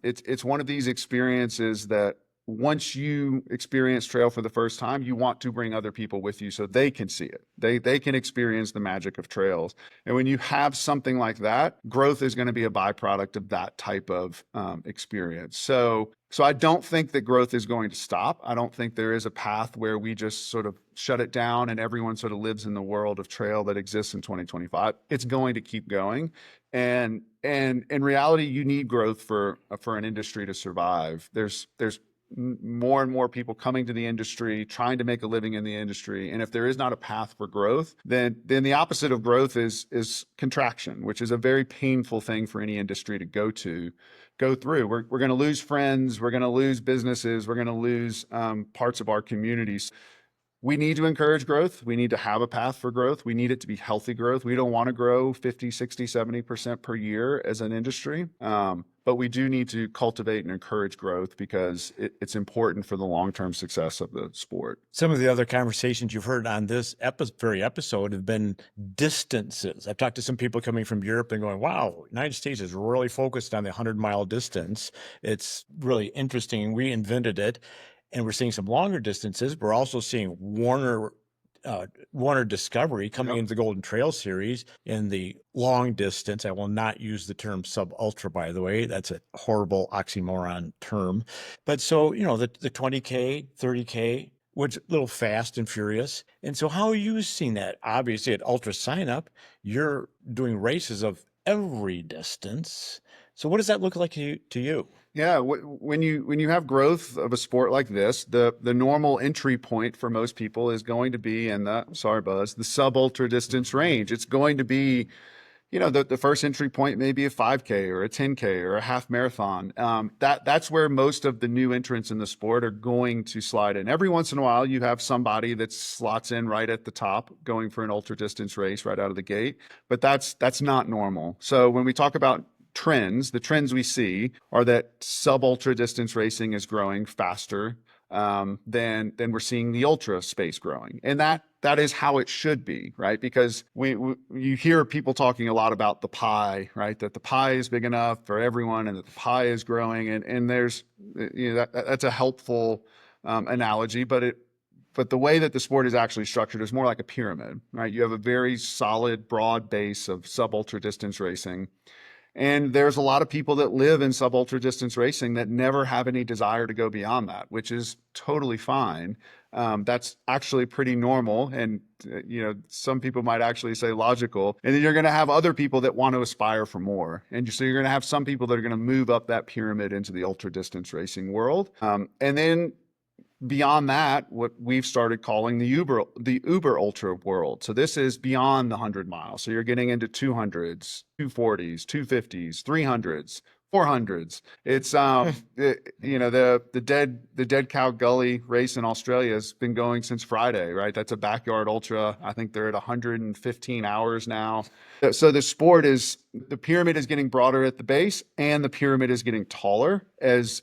Speaker 5: It's one of these experiences that once you experience trail for the first time, you want to bring other people with you so they can see it. They can experience the magic of trails. And when you have something like that, growth is going to be a byproduct of that type of experience. So I don't think that growth is going to stop. I don't think there is a path where we just sort of shut it down and everyone sort of lives in the world of trail that exists in 2025. It's going to keep going. And in reality, you need growth for an industry to survive. There's more and more people coming to the industry, trying to make a living in the industry. And if there is not a path for growth, then the opposite of growth is contraction, which is a very painful thing for any industry to go through. We're going to lose friends. We're going to lose businesses. We're going to lose parts of our communities. We need to encourage growth. We need to have a path for growth. We need it to be healthy growth. We don't want to grow 50, 60, 70% per year as an industry. But we do need to cultivate and encourage growth because it's important for the long-term success of the sport.
Speaker 2: Some of the other conversations you've heard on this very episode have been distances. I've talked to some people coming from Europe and going, wow, the United States is really focused on the 100-mile distance. It's really interesting. We invented it. And we're seeing some longer distances. We're also seeing Warner Discovery coming into the Golden Trail Series in the long distance. I will not use the term sub-ultra, by the way. That's a horrible oxymoron term. But so, the 20K, 30K, was a little fast and furious. And so how are you seeing that? Obviously, at UltraSignup, you're doing races of every distance. So what does that look like to you?
Speaker 5: Yeah, when you have growth of a sport like this, the normal entry point for most people is going to be in the sub-ultra distance range. It's going to be, the first entry point may be a 5K or a 10K or a half marathon. That's where most of the new entrants in the sport are going to slide in. Every once in a while, you have somebody that slots in right at the top, going for an ultra distance race right out of the gate, but that's not normal. So when we talk about the trends we see are that sub-ultra distance racing is growing faster than we're seeing the ultra space growing. And that is how it should be, right? Because you hear people talking a lot about the pie, right? That the pie is big enough for everyone and that the pie is growing. And there's, that's a helpful analogy, but the way that the sport is actually structured is more like a pyramid, right? You have a very solid, broad base of sub-ultra distance racing. And there's a lot of people that live in sub-ultra distance racing that never have any desire to go beyond that, which is totally fine. That's actually pretty normal. And, some people might actually say logical. And then you're going to have other people that want to aspire for more. And so you're going to have some people that are going to move up that pyramid into the ultra distance racing world. And then beyond that, what we've started calling the uber ultra world. So this is beyond the 100 miles. So you're getting into 200s, 240s, 250s, 300s, 400s. It's the dead cow gully race in Australia has been going since Friday, right? That's a backyard ultra. I think they're at 115 hours now. So the pyramid is getting broader at the base, and the pyramid is getting taller as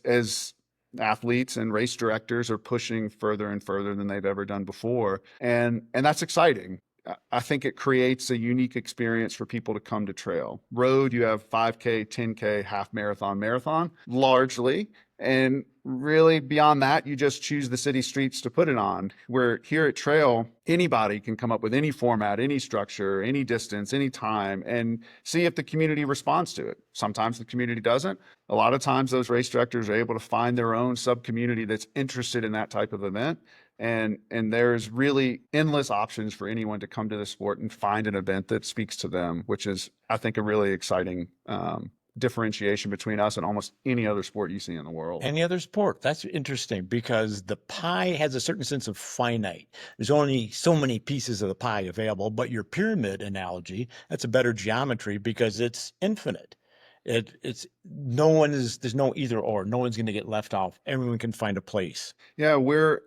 Speaker 5: athletes and race directors are pushing further and further than they've ever done before. And that's exciting. I think it creates a unique experience for people to come to trail. Road, you have 5K, 10K, half marathon, largely. And really beyond that, you just choose the city streets to put it on. Where here at trail, anybody can come up with any format, any structure, any distance, any time, and see if the community responds to it. Sometimes the community doesn't. A lot of times those race directors are able to find their own sub-community that's interested in that type of event. And there's really endless options for anyone to come to the sport and find an event that speaks to them, which is, I think, a really exciting differentiation between us and almost any other sport you see in the world.
Speaker 2: Any other sport. That's interesting because the pie has a certain sense of finite. There's only so many pieces of the pie available, but your pyramid analogy, that's a better geometry because it's infinite. There's no either or. No one's going to get left off. Everyone can find a place.
Speaker 5: Yeah, we're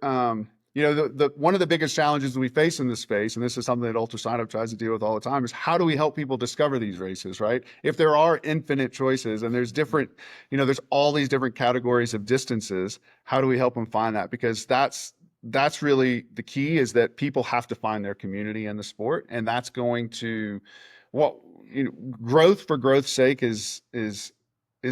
Speaker 5: the one of the biggest challenges that we face in this space, and this is something that UltraSignup tries to deal with all the time, is how do we help people discover these races, right? If there are infinite choices and there's different, there's all these different categories of distances, how do we help them find that? Because that's really the key, is that people have to find their community in the sport, and that's going to growth for growth's sake is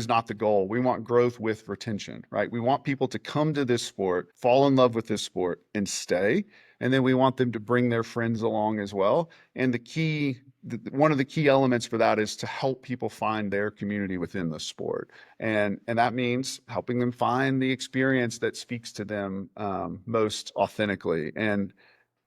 Speaker 5: not the goal. We want growth with retention, right? We want people to come to this sport, fall in love with this sport, and stay. And then we want them to bring their friends along as well. And one of the key elements for that is to help people find their community within the sport. And that means helping them find the experience that speaks to them most authentically. And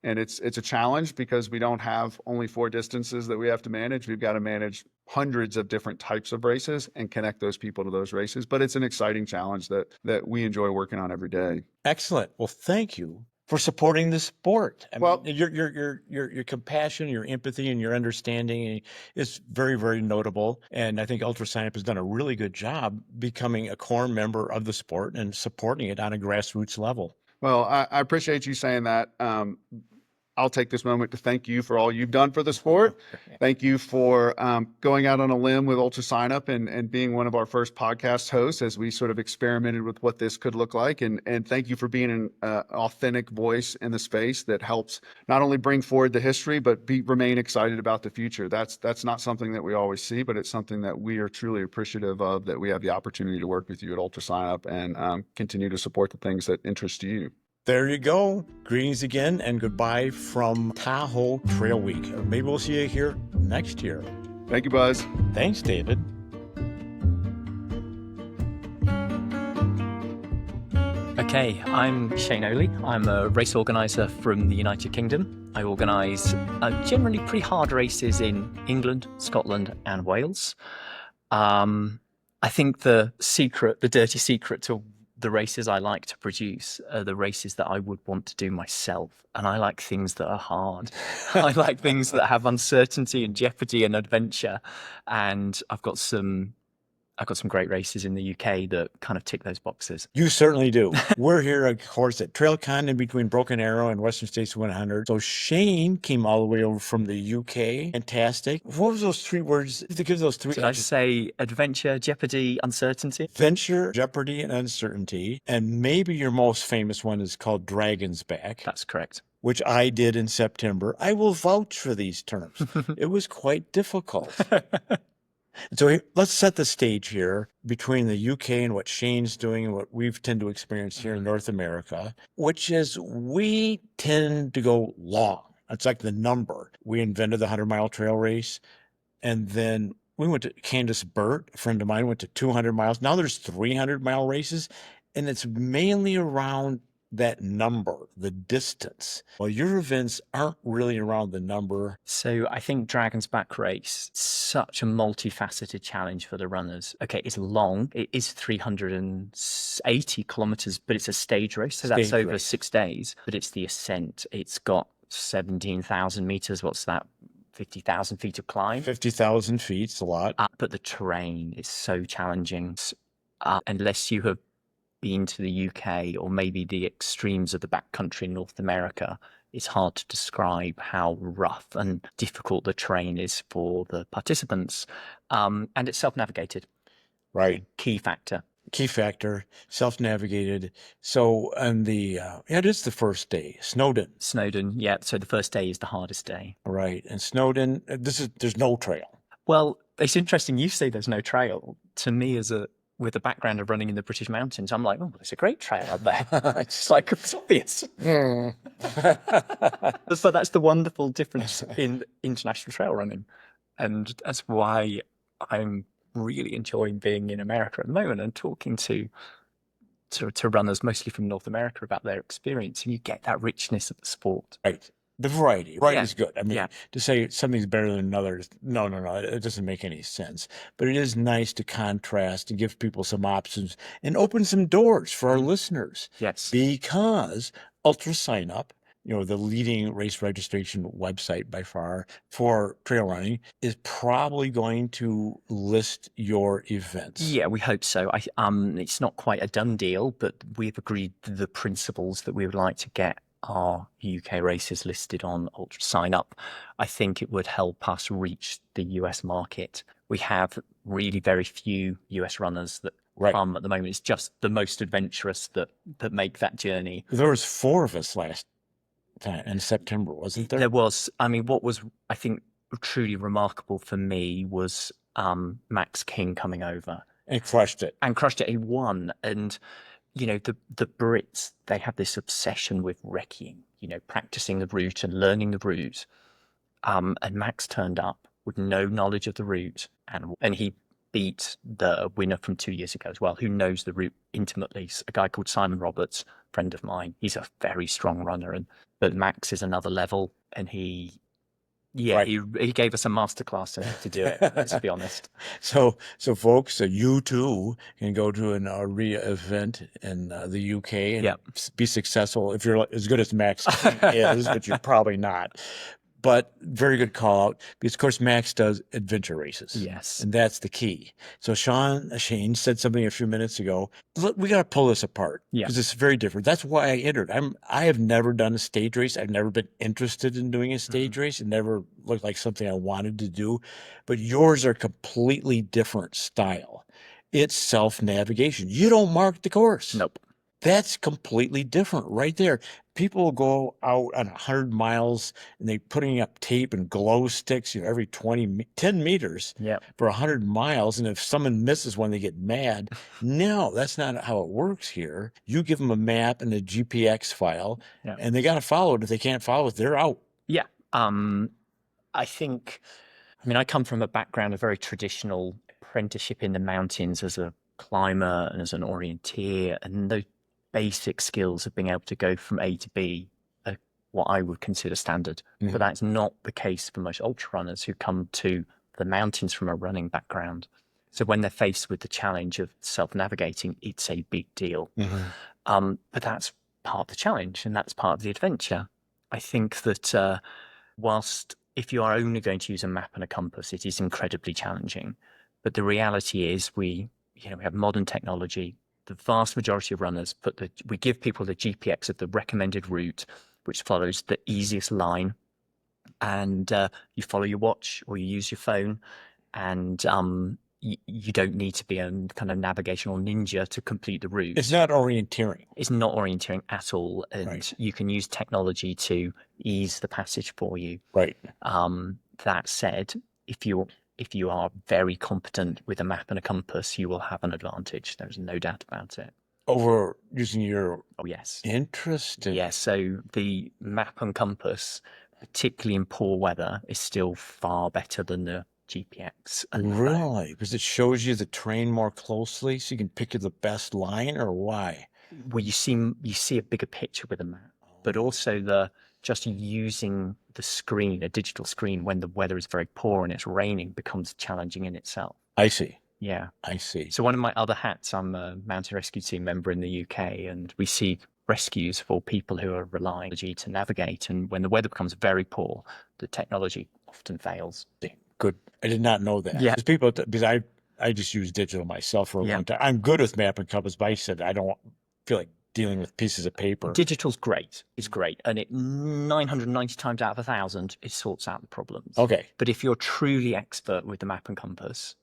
Speaker 5: it's a challenge because we don't have only 4 distances that we have to manage. We've got to manage hundreds of different types of races and connect those people to those races. But it's an exciting challenge that we enjoy working on every day.
Speaker 2: Excellent. Well, thank you for supporting the sport. I mean, your compassion, your empathy, and your understanding is very, very notable. And I think UltraSignup has done a really good job becoming a core member of the sport and supporting it on a grassroots level.
Speaker 5: Well, I appreciate you saying that. I'll take this moment to thank you for all you've done for the sport. Thank you for going out on a limb with UltraSignup and being one of our first podcast hosts as we sort of experimented with what this could look like. And thank you for being an authentic voice in the space that helps not only bring forward the history, but remain excited about the future. That's not something that we always see, but it's something that we are truly appreciative of, that we have the opportunity to work with you at UltraSignup and continue to support the things that interest you.
Speaker 2: There you go. Greetings again and goodbye from Tahoe Trail Week. Maybe we'll see you here next year.
Speaker 5: Thank you, Buzz.
Speaker 2: Thanks, David.
Speaker 4: Okay, I'm Shane Ohly. I'm a race organiser from the United Kingdom. I organise generally pretty hard races in England, Scotland and Wales. I think the dirty secret to the races I like to produce are the races that I would want to do myself. And I like things that are hard. I like things that have uncertainty and jeopardy and adventure. And I've got some great races in the UK that kind of tick those boxes.
Speaker 2: You certainly do. We're here, of course, at TrailCon in between Broken Arrow and Western States 100. So Shane came all the way over from the UK. Fantastic. What was those 3 words? To give those 3.
Speaker 4: Did I say adventure, jeopardy, uncertainty?
Speaker 2: Adventure, jeopardy, and uncertainty. And maybe your most famous one is called Dragon's Back.
Speaker 4: That's correct.
Speaker 2: Which I did in September. I will vouch for these terms. It was quite difficult. So let's set the stage here between the UK and what Shane's doing and what we've tend to experience here in North America, which is we tend to go long. It's like the number. We invented the 100-mile trail race, and then we went to Candace Burt, a friend of mine, went to 200 miles. Now there's 300-mile races, and it's mainly around that number, the distance. Well, your events aren't really around the number.
Speaker 4: So I think Dragon's Back race, such a multifaceted challenge for the runners. Okay, it's long. It is 380 kilometers, but it's a stage race. So that's over 6 days, but it's the ascent. It's got 17,000 meters. What's that?
Speaker 6: 50,000 feet of climb.
Speaker 2: 50,000 feet, it's a lot.
Speaker 6: But the terrain is so challenging. Unless you have been to the UK or maybe the extremes of the backcountry in North America, it's hard to describe how rough and difficult the terrain is for the participants. And it's self-navigated.
Speaker 2: Right.
Speaker 6: Key factor,
Speaker 2: self-navigated. So, and it is the first day, Snowdon.
Speaker 6: Yeah. So the first day is the hardest day.
Speaker 2: Right. And Snowdon, there's no trail.
Speaker 6: Well, it's interesting you say there's no trail. To me, with a background of running in the British mountains, I'm like, oh, there's a great trail up there. It's like, it's obvious. But that's the wonderful difference in international trail running. And that's why I'm really enjoying being in America at the moment and talking to runners, mostly from North America, about their experience. And you get that richness of the sport.
Speaker 2: Right. The variety, right,
Speaker 6: Yeah.
Speaker 2: is good. I mean, to say something's better than another, no, it doesn't make any sense. But it is nice to contrast and give people some options and open some doors for our listeners.
Speaker 6: Yes.
Speaker 2: Because UltraSignup, the leading race registration website by far for trail running, is probably going to list your events.
Speaker 6: Yeah, we hope so. It's not quite a done deal, but we've agreed the principles that we would like to get our UK races listed on UltraSignup. I think it would help us reach the US market. We have really very few US runners that come at the moment. It's just the most adventurous that make that journey.
Speaker 2: There was 4 of us last time in September, wasn't there?
Speaker 6: There was. I mean, what was, I think, truly remarkable for me was Max King coming over.
Speaker 2: And crushed it.
Speaker 6: He won. And the Brits, they have this obsession with recceing, practicing the route and learning the route. And Max turned up with no knowledge of the route, and he beat the winner from 2 years ago as well, who knows the route intimately. A guy called Simon Roberts, friend of mine. He's a very strong runner, but Max is another level, and he gave us a masterclass to do it, let's be honest.
Speaker 2: So folks, you too can go to an ARIA event in the UK and be successful if you're as good as Max is, but you're probably not. But very good call out, because of course Max does adventure races.
Speaker 6: Yes.
Speaker 2: And that's the key. So Shane said something a few minutes ago. Look, we got to pull this apart because it's very different. That's why I entered. I have never done a stage race. I've never been interested in doing a stage race. It never looked like something I wanted to do. But yours are completely different style. It's self-navigation. You don't mark the course.
Speaker 6: Nope.
Speaker 2: That's completely different right there. People go out on 100 miles and they're putting up tape and glow sticks, every 10 meters for 100 miles. And if someone misses one, they get mad. No, that's not how it works here. You give them a map and a GPX file and they got to follow it. If they can't follow it, they're out.
Speaker 6: Yeah. I come from a background of very traditional apprenticeship in the mountains as a climber and as an orienteer, and those basic skills of being able to go from A to B are what I would consider standard. But that's not the case for most ultra runners who come to the mountains from a running background. So when they're faced with the challenge of self-navigating, it's a big deal. But that's part of the challenge and that's part of the adventure. I think that whilst if you are only going to use a map and a compass, it is incredibly challenging. But the reality is we have modern technology. The vast majority of runners we give people the GPX of the recommended route, which follows the easiest line, and you follow your watch or you use your phone, and you don't need to be a kind of navigational ninja to complete the route.
Speaker 2: It's not orienteering.
Speaker 6: It's not orienteering at all, and you can use technology to ease the passage for you.
Speaker 2: Right.
Speaker 6: That said, if you are very competent with a map and a compass, you will have an advantage. There's no doubt about it.
Speaker 2: Over using your...
Speaker 6: Oh, yes.
Speaker 2: Interesting.
Speaker 6: Yes, so the map and compass, particularly in poor weather, is still far better than the GPX.
Speaker 2: Really? Because it shows you the terrain more closely, so you can pick the best line, or why?
Speaker 6: Well, you see a bigger picture with a map, but also just using the screen, a digital screen, when the weather is very poor and it's raining, becomes challenging in itself.
Speaker 2: I see.
Speaker 6: Yeah.
Speaker 2: I see.
Speaker 6: So one of my other hats, I'm a mountain rescue team member in the UK, and we see rescues for people who are relying on technology to navigate. And when the weather becomes very poor, the technology often fails.
Speaker 2: Good. I did not know that.
Speaker 6: Yeah.
Speaker 2: Because I just use digital myself for a
Speaker 6: Yeah.
Speaker 2: long time. I'm good with map and compass, but I said I don't feel like dealing with pieces of paper.
Speaker 6: Digital's great. It's great. And it 990 times out of 1,000, it sorts out the problems.
Speaker 2: Okay.
Speaker 6: But if you're truly expert with the map and compass,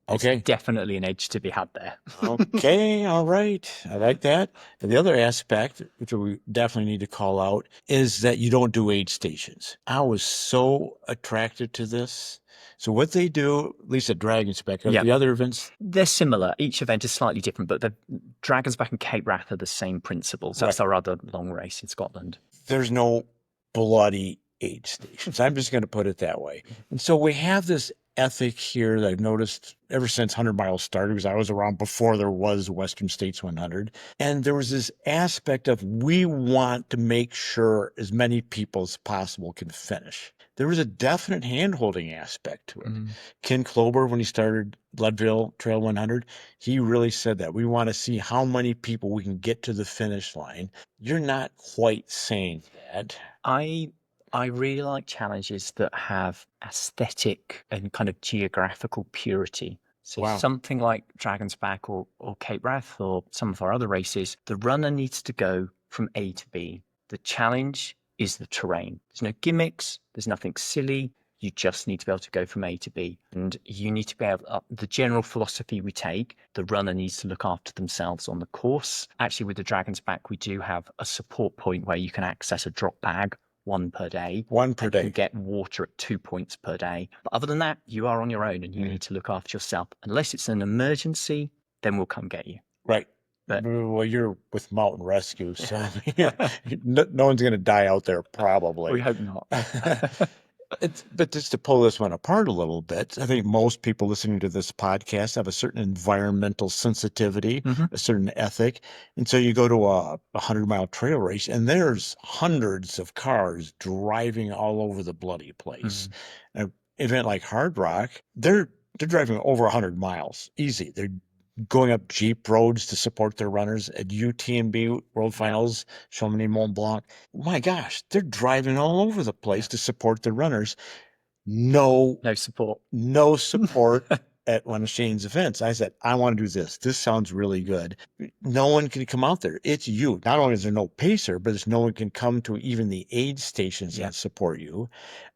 Speaker 2: Okay.
Speaker 6: there's definitely an edge to be had there.
Speaker 2: Okay. All right. I like that. And the other aspect, which we definitely need to call out, is that you don't do aid stations. I was so attracted to this. So what they do, at least at Dragon's Back, the other events,
Speaker 6: they're similar. Each event is slightly different, but the Dragon's Back and Cape Wrath are the same principles. That's our other long race in Scotland.
Speaker 2: There's no bloody aid stations. I'm just going to put it that way. And so we have this ethic here that I've noticed ever since 100 Miles started, because I was around before there was Western States 100. And there was this aspect of we want to make sure as many people as possible can finish. There was a definite hand-holding aspect to it. Ken Klober, when he started Leadville Trail 100, he really said that. We want to see how many people we can get to the finish line. You're not quite saying that.
Speaker 6: I really like challenges that have aesthetic and kind of geographical purity. So something like Dragon's Back or Cape Wrath or some of our other races, the runner needs to go from A to B. The challenge is the terrain. There's no gimmicks. There's nothing silly. You just need to be able to go from A to B. And you need to be able, the general philosophy we take, the runner needs to look after themselves on the course. Actually, with the Dragon's Back, we do have a support point where you can access a drop bag, 1 per day.
Speaker 2: 1 per day.
Speaker 6: You get water at 2 points per day. But other than that, you are on your own and you need to look after yourself. Unless it's an emergency, then we'll come get you.
Speaker 2: Right.
Speaker 6: But,
Speaker 2: well, you're with mountain rescue, so no one's going to die out there, probably.
Speaker 6: We hope not.
Speaker 2: But just to pull this one apart a little bit, I think most people listening to this podcast have a certain environmental sensitivity, a certain ethic. And so you go to a 100-mile trail race, and there's hundreds of cars driving all over the bloody place. An event like Hard Rock, they're driving over 100 miles, easy. They're going up jeep roads to support their runners at UTMB World Finals, Chamonix Mont Blanc. My gosh, they're driving all over the place to support their runners. No support. No support at one of Shane's events. I said, I want to do this. This sounds really good. No one can come out there. It's you. Not only is there no pacer, but there's no one can come to even the aid stations that support you.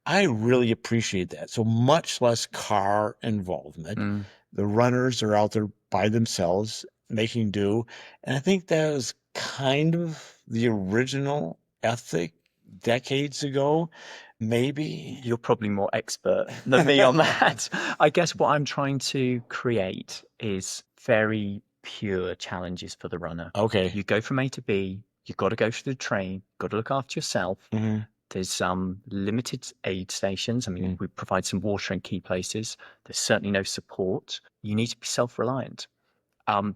Speaker 2: I really appreciate that. So much less car involvement. The runners are out there by themselves making do. And I think that was kind of the original ethic decades ago. Maybe.
Speaker 6: You're probably more expert than me on that. I guess what I'm trying to create is very pure challenges for the runner.
Speaker 2: Okay.
Speaker 6: You go from A to B, you've got to go through the train, got to look after yourself. There's limited aid stations. I mean, we provide some water in key places. There's certainly no support. You need to be self-reliant.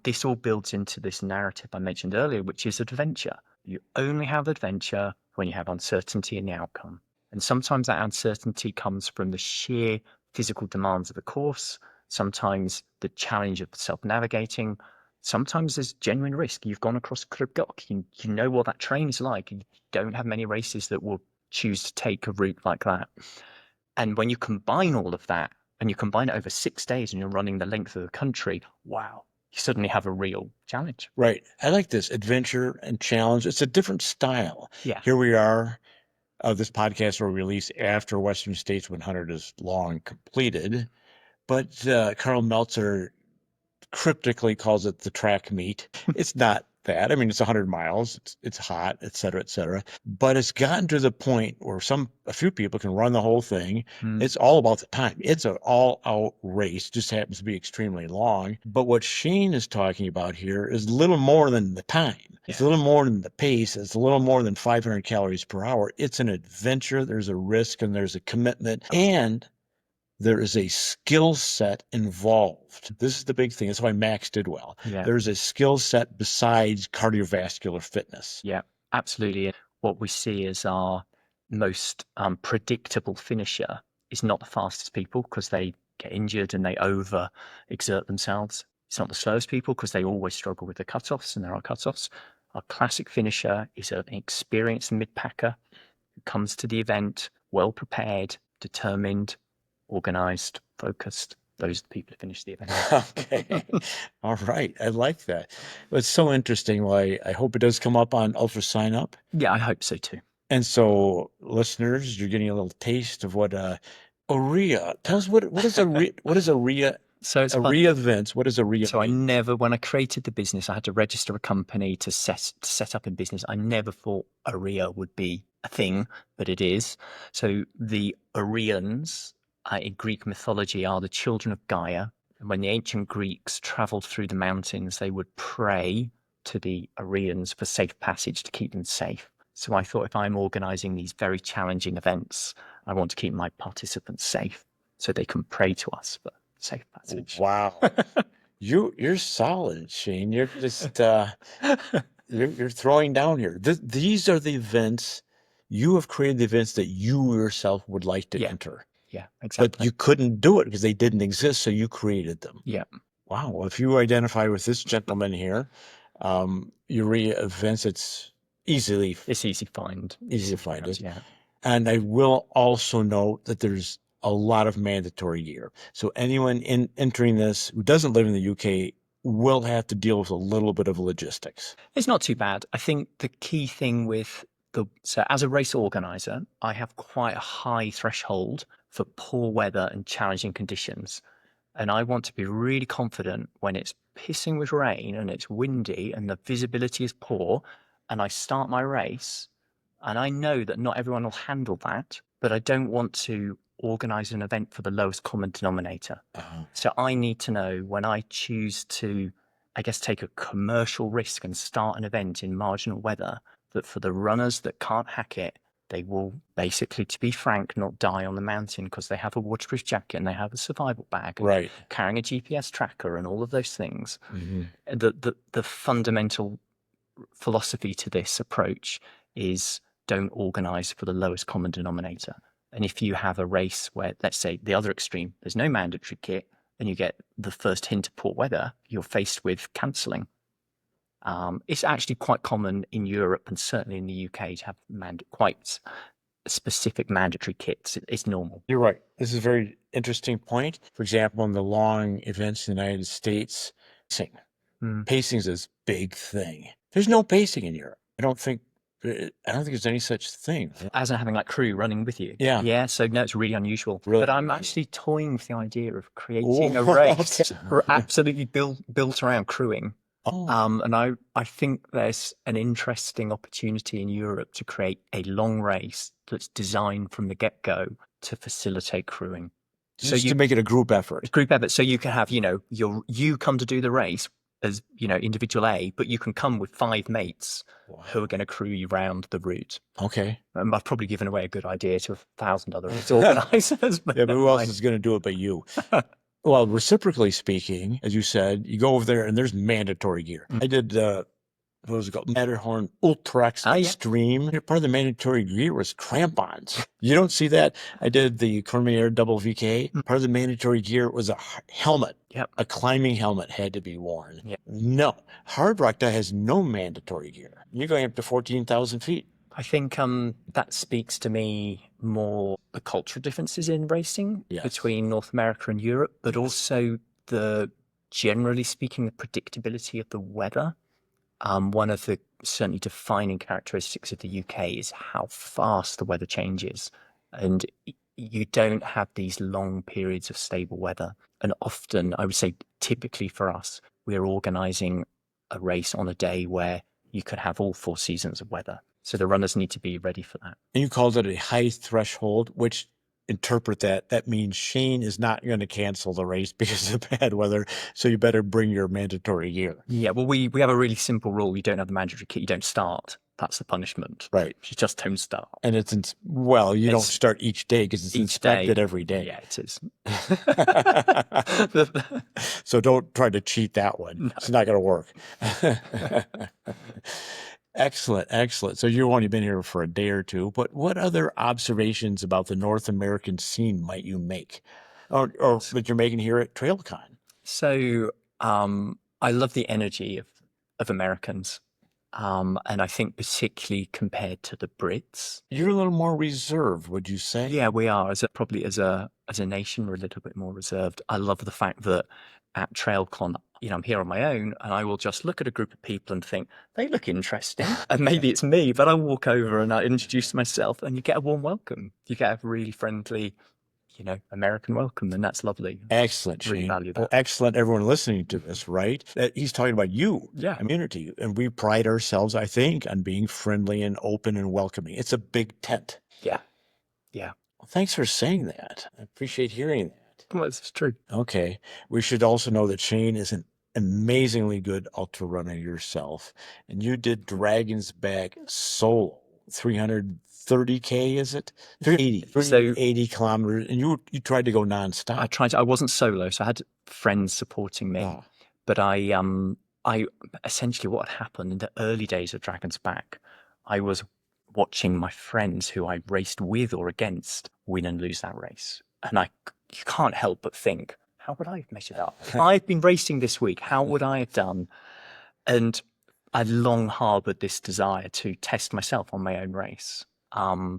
Speaker 6: This all builds into this narrative I mentioned earlier, which is adventure. You only have adventure when you have uncertainty in the outcome. And sometimes that uncertainty comes from the sheer physical demands of the course. Sometimes the challenge of self-navigating. Sometimes there's genuine risk. You've gone across Crib Goch. You know what that train is like. You don't have many races that will choose to take a route like that. And when you combine all of that, and you combine it over 6 days and you're running the length of the country, wow, you suddenly have a real challenge.
Speaker 2: Right. I like this adventure and challenge. It's a different style.
Speaker 6: Yeah.
Speaker 2: Here we are. This podcast will release after Western States 100 is long completed. But Carl Meltzer cryptically calls it the track meet. It's not that. I mean, it's 100 miles. It's hot, et cetera, but it's gotten to the point where a few people can run the whole thing. It's all about the time. It's an all-out race. Just happens to be extremely long. But what Shane is talking about here is a little more than the time. It's a little more than the pace. It's a little more than 500 calories per hour. It's an adventure. There's a risk and there's a commitment. And there is a skill set involved. This is the big thing. That's why Max did well.
Speaker 6: Yeah.
Speaker 2: There's a skill set besides cardiovascular fitness.
Speaker 6: Yeah, absolutely. What we see as our most predictable finisher is not the fastest people because they get injured and they over exert themselves. It's not the slowest people because they always struggle with the cutoffs, and there are cutoffs. Our classic finisher is an experienced mid-packer who comes to the event well prepared, determined, organized, focused. Those are the people who finish the event.
Speaker 2: Okay. All right. I like that. It's so interesting. Well, I hope it does come up on UltraSignup.
Speaker 6: Yeah, I hope so too.
Speaker 2: And so, listeners, you're getting a little taste of what AREA. Tell us what is AREA? What is AREA?
Speaker 6: So it's fun.
Speaker 2: AREA events. What is AREA?
Speaker 6: So when I created the business, I had to register a company to set up in business. I never thought AREA would be a thing, but it is. So the Areans in Greek mythology are the children of Gaia. And when the ancient Greeks traveled through the mountains, they would pray to the Areans for safe passage to keep them safe. So I thought if I'm organizing these very challenging events, I want to keep my participants safe so they can pray to us for safe passage.
Speaker 2: Wow. You're solid, Shane. You're just you're throwing down here. These are the events you have created, the events that you yourself would like to enter.
Speaker 6: Yeah, exactly.
Speaker 2: But you couldn't do it because they didn't exist, so you created them.
Speaker 6: Yeah.
Speaker 2: Wow. Well, if you identify with this gentleman here, UREA events, it's easy to find.
Speaker 6: Yeah.
Speaker 2: And I will also note that there's a lot of mandatory gear. So anyone entering this who doesn't live in the UK will have to deal with a little bit of logistics.
Speaker 6: It's not too bad. I think the key thing so as a race organizer, I have quite a high threshold for poor weather and challenging conditions. And I want to be really confident when it's pissing with rain and it's windy and the visibility is poor and I start my race and I know that not everyone will handle that, but I don't want to organize an event for the lowest common denominator. So I need to know when I choose to, I guess, take a commercial risk and start an event in marginal weather, that for the runners that can't hack it, they will basically, to be frank, not die on the mountain because they have a waterproof jacket and they have a survival bag,
Speaker 2: right,
Speaker 6: carrying a GPS tracker and all of those things.
Speaker 2: Mm-hmm.
Speaker 6: The fundamental philosophy to this approach is don't organize for the lowest common denominator. And if you have a race where, let's say, the other extreme, there's no mandatory kit and you get the first hint of poor weather, you're faced with cancelling. It's actually quite common in Europe and certainly in the UK to have quite specific mandatory kits. It's normal.
Speaker 2: You're right. This is a very interesting point. For example, in the long events in the United States, pacing is this big thing. There's no pacing in Europe. I don't think there's any such thing.
Speaker 6: As in having like crew running with you.
Speaker 2: Yeah.
Speaker 6: Yeah. So no, it's really unusual.
Speaker 2: Really?
Speaker 6: But I'm actually toying with the idea of creating a race absolutely built around crewing. And I think there's an interesting opportunity in Europe to create a long race that's designed from the get-go to facilitate crewing.
Speaker 2: Just to make it a group effort.
Speaker 6: So you can have, you come to do the race as, individual A, but you can come with 5 mates who are going to crew you round the route.
Speaker 2: Okay.
Speaker 6: I've probably given away a good idea to 1,000 other organisers.
Speaker 2: But who else is going to do it but you? Well, reciprocally speaking, as you said, you go over there and there's mandatory gear. I did, what was it called? Matterhorn Ultrax Extreme. Part of the mandatory gear was crampons. You don't see that. I did the Cormier Double VK. Part of the mandatory gear was a helmet.
Speaker 6: Yep.
Speaker 2: A climbing helmet had to be worn.
Speaker 6: Yep.
Speaker 2: No, Hard Rock has no mandatory gear. You're going up to 14,000 feet.
Speaker 6: I think that speaks to me more the cultural differences in racing between North America and Europe, but also generally speaking, the predictability of the weather. One of the certainly defining characteristics of the UK is how fast the weather changes. And you don't have these long periods of stable weather. And often, I would say typically for us, we're organising a race on a day where you could have all 4 seasons of weather. So the runners need to be ready for that.
Speaker 2: And you called it a high threshold, which interpret that means Shane is not going to cancel the race because of bad weather. So you better bring your mandatory gear.
Speaker 6: Yeah, well, we have a really simple rule. You don't have the mandatory kit. You don't start. That's the punishment.
Speaker 2: Right.
Speaker 6: You just don't start.
Speaker 2: And you don't start each day because it's inspected every day.
Speaker 6: Yeah, it is.
Speaker 2: So don't try to cheat that one. No. It's not going to work. Excellent. So you've only been here for a day or two, but what other observations about the North American scene might you make or that you're making here at TrailCon?
Speaker 6: So I love the energy of Americans. And I think particularly compared to the Brits,
Speaker 2: You're a little more reserved, would you say?
Speaker 6: yeah, we are probably as a nation, we're a little bit more reserved. I love the fact that at TrailCon, I'm here on my own, and I will just look at a group of people and think they look interesting, and maybe it's me, but I walk over and I introduce myself, and you get a warm welcome. You get a really friendly, American welcome, and that's lovely.
Speaker 2: Excellent,
Speaker 6: Really
Speaker 2: Shane.
Speaker 6: value that.
Speaker 2: Well, excellent, everyone listening to this, right? That he's talking about you,
Speaker 6: Yeah.
Speaker 2: community, and we pride ourselves, I think, on being friendly and open and welcoming. It's a big tent.
Speaker 6: Yeah.
Speaker 2: Well, thanks for saying that. I appreciate hearing that.
Speaker 6: Well, it's true.
Speaker 2: Okay. We should also know that Shane is an amazingly good ultra runner yourself, and you did Dragon's Back solo, 330K, is it? 380 kilometers, and you tried to go nonstop.
Speaker 6: I wasn't solo, so I had friends supporting me.
Speaker 2: Ah.
Speaker 6: But I essentially, what had happened in the early days of Dragon's Back, I was watching my friends who I raced with or against win and lose that race. And you can't help but think, how would I have measured up? I've been racing this week. How would I have done? And I long harbored this desire to test myself on my own race,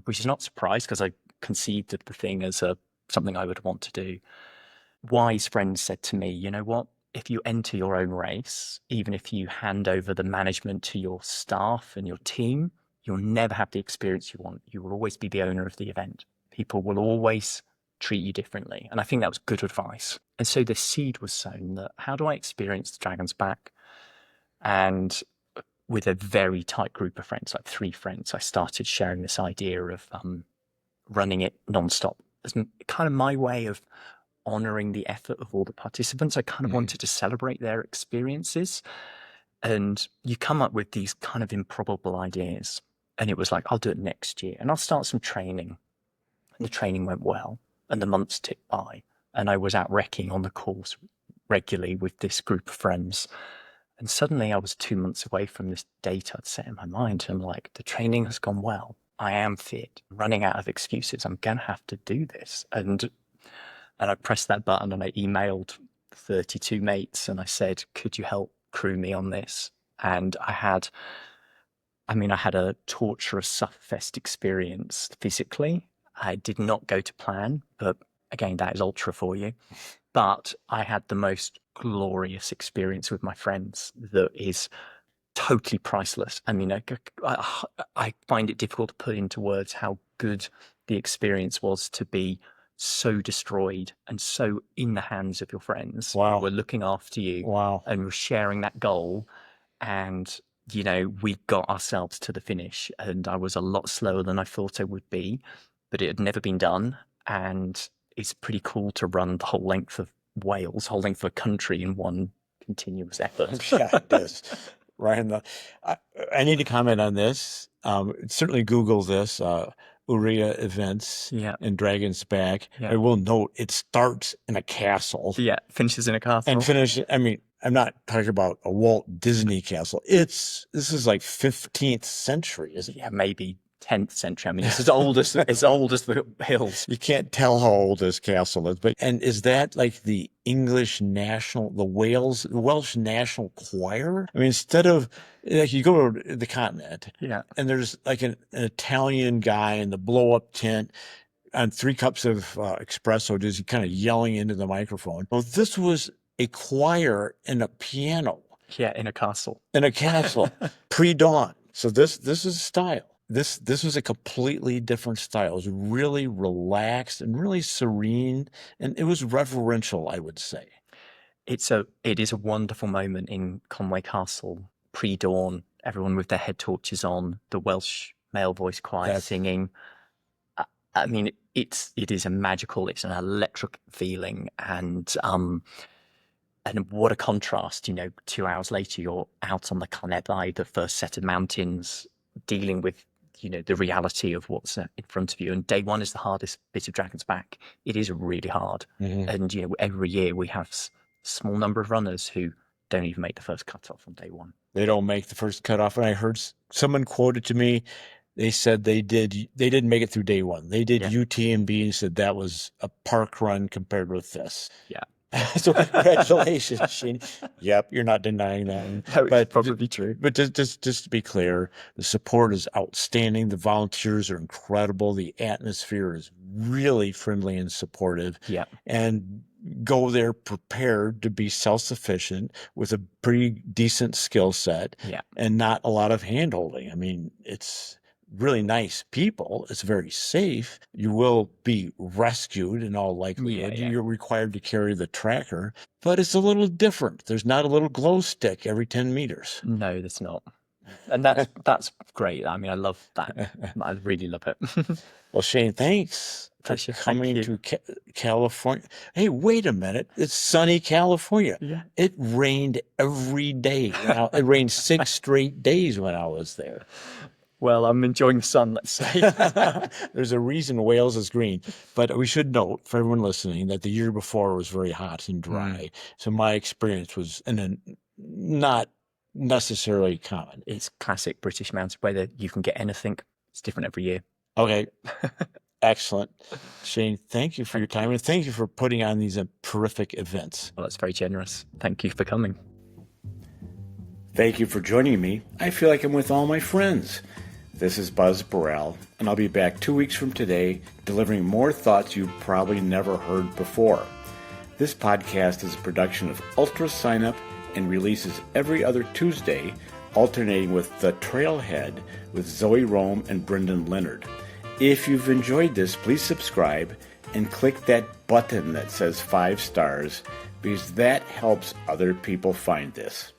Speaker 6: which is not surprised because I conceived of the thing as something I would want to do. Wise friends said to me, you know what? If you enter your own race, even if you hand over the management to your staff and your team, you'll never have the experience you want. You will always be the owner of the event. People will always treat you differently. And I think that was good advice. And so the seed was sown that how do I experience the Dragon's Back? And with a very tight group of friends, like 3 friends, I started sharing this idea of running it nonstop as kind of my way of honoring the effort of all the participants. I kind of wanted to celebrate their experiences. And you come up with these kind of improbable ideas. And it was like, I'll do it next year and I'll start some training. And the training went well and the months ticked by. And I was out wrecking on the course regularly with this group of friends. And suddenly I was 2 months away from this date I'd set in my mind. And I'm like, the training has gone well. I am fit. I'm running out of excuses. I'm going to have to do this. And I pressed that button and I emailed 32 mates and I said, could you help crew me on this? And I had a torturous sufferfest experience physically. I did not go to plan, but again, that is ultra for you. But I had the most glorious experience with my friends that is totally priceless. I mean, I find it difficult to put into words how good the experience was to be so destroyed and so in the hands of your friends.
Speaker 2: Wow.
Speaker 6: Who were looking after you.
Speaker 2: Wow.
Speaker 6: And were sharing that goal. And, we got ourselves to the finish and I was a lot slower than I thought I would be, but it had never been done. And it's pretty cool to run the whole length of Wales, whole length of a country in one continuous effort.
Speaker 2: Yeah, it is. Ryan, I need to comment on this. Certainly Google this, Urea events and Dragon's Back.
Speaker 6: Yeah.
Speaker 2: I will note it starts in a castle.
Speaker 6: Yeah, finishes in a castle.
Speaker 2: And I'm not talking about a Walt Disney castle. This is like 15th century, isn't it?
Speaker 6: Yeah, maybe 10th century. I mean, it's as old as the hills.
Speaker 2: You can't tell how old this castle is, and is that like the Welsh National Choir? I mean, instead of like you go to the continent, and there's like an Italian guy in the blow up tent on 3 cups of espresso, just kind of yelling into the microphone. Well, this was a choir and a piano.
Speaker 6: Yeah, in a castle.
Speaker 2: Pre-dawn. So this is style. This was a completely different style. It was really relaxed and really serene, and it was reverential, I would say.
Speaker 6: It is a wonderful moment in Conway Castle, pre-dawn, everyone with their head torches on, the Welsh male voice choir singing. I mean, it is it's an electric feeling, and what a contrast, 2 hours later, you're out on the Llanelli, the first set of mountains, dealing with, the reality of what's in front of you. And day one is the hardest bit of Dragon's Back. It is really hard. Mm-hmm. And, every year we have a small number of runners who don't even make the first cutoff on day one.
Speaker 2: They don't make the first cutoff. And I heard someone quoted to me, they said they didn't make it through day one. They did UTMB and said that was a park run compared with this.
Speaker 6: Yeah.
Speaker 2: So congratulations, Shane. Yep, you're not denying that.
Speaker 6: No, it's probably true.
Speaker 2: But just to be clear, the support is outstanding. The volunteers are incredible. The atmosphere is really friendly and supportive.
Speaker 6: Yeah.
Speaker 2: And go there prepared to be self-sufficient with a pretty decent skill set.
Speaker 6: Yeah.
Speaker 2: And not a lot of hand-holding. I mean, it's really nice people. It's very safe. You will be rescued in all likelihood.
Speaker 6: Yeah.
Speaker 2: You're required to carry the tracker, but it's a little different. There's not a little glow stick every 10 meters.
Speaker 6: No, there's not. And that's great. I mean, I love that. I really love it.
Speaker 2: Well, Shane, thanks for
Speaker 6: Pleasure. Thank
Speaker 2: coming
Speaker 6: you.
Speaker 2: to California. Hey, wait a minute. It's sunny California.
Speaker 6: Yeah.
Speaker 2: It rained every day. It rained 6 straight days when I was there.
Speaker 6: Well, I'm enjoying the sun, let's say.
Speaker 2: There's a reason Wales is green. But we should note for everyone listening that the year before was very hot and dry. So my experience was not necessarily common.
Speaker 6: It's classic British mountain weather. You can get anything. It's different every year.
Speaker 2: Okay. Excellent. Shane, thank you for your time and thank you for putting on these terrific events.
Speaker 6: Well, that's very generous. Thank you for coming.
Speaker 2: Thank you for joining me. I feel like I'm with all my friends. This is Buzz Burrell, and I'll be back 2 weeks from today, delivering more thoughts you've probably never heard before. This podcast is a production of UltraSignup and releases every other Tuesday, alternating with The Trailhead with Zoe Rome and Brendan Leonard. If you've enjoyed this, please subscribe and click that button that says 5 stars, because that helps other people find this.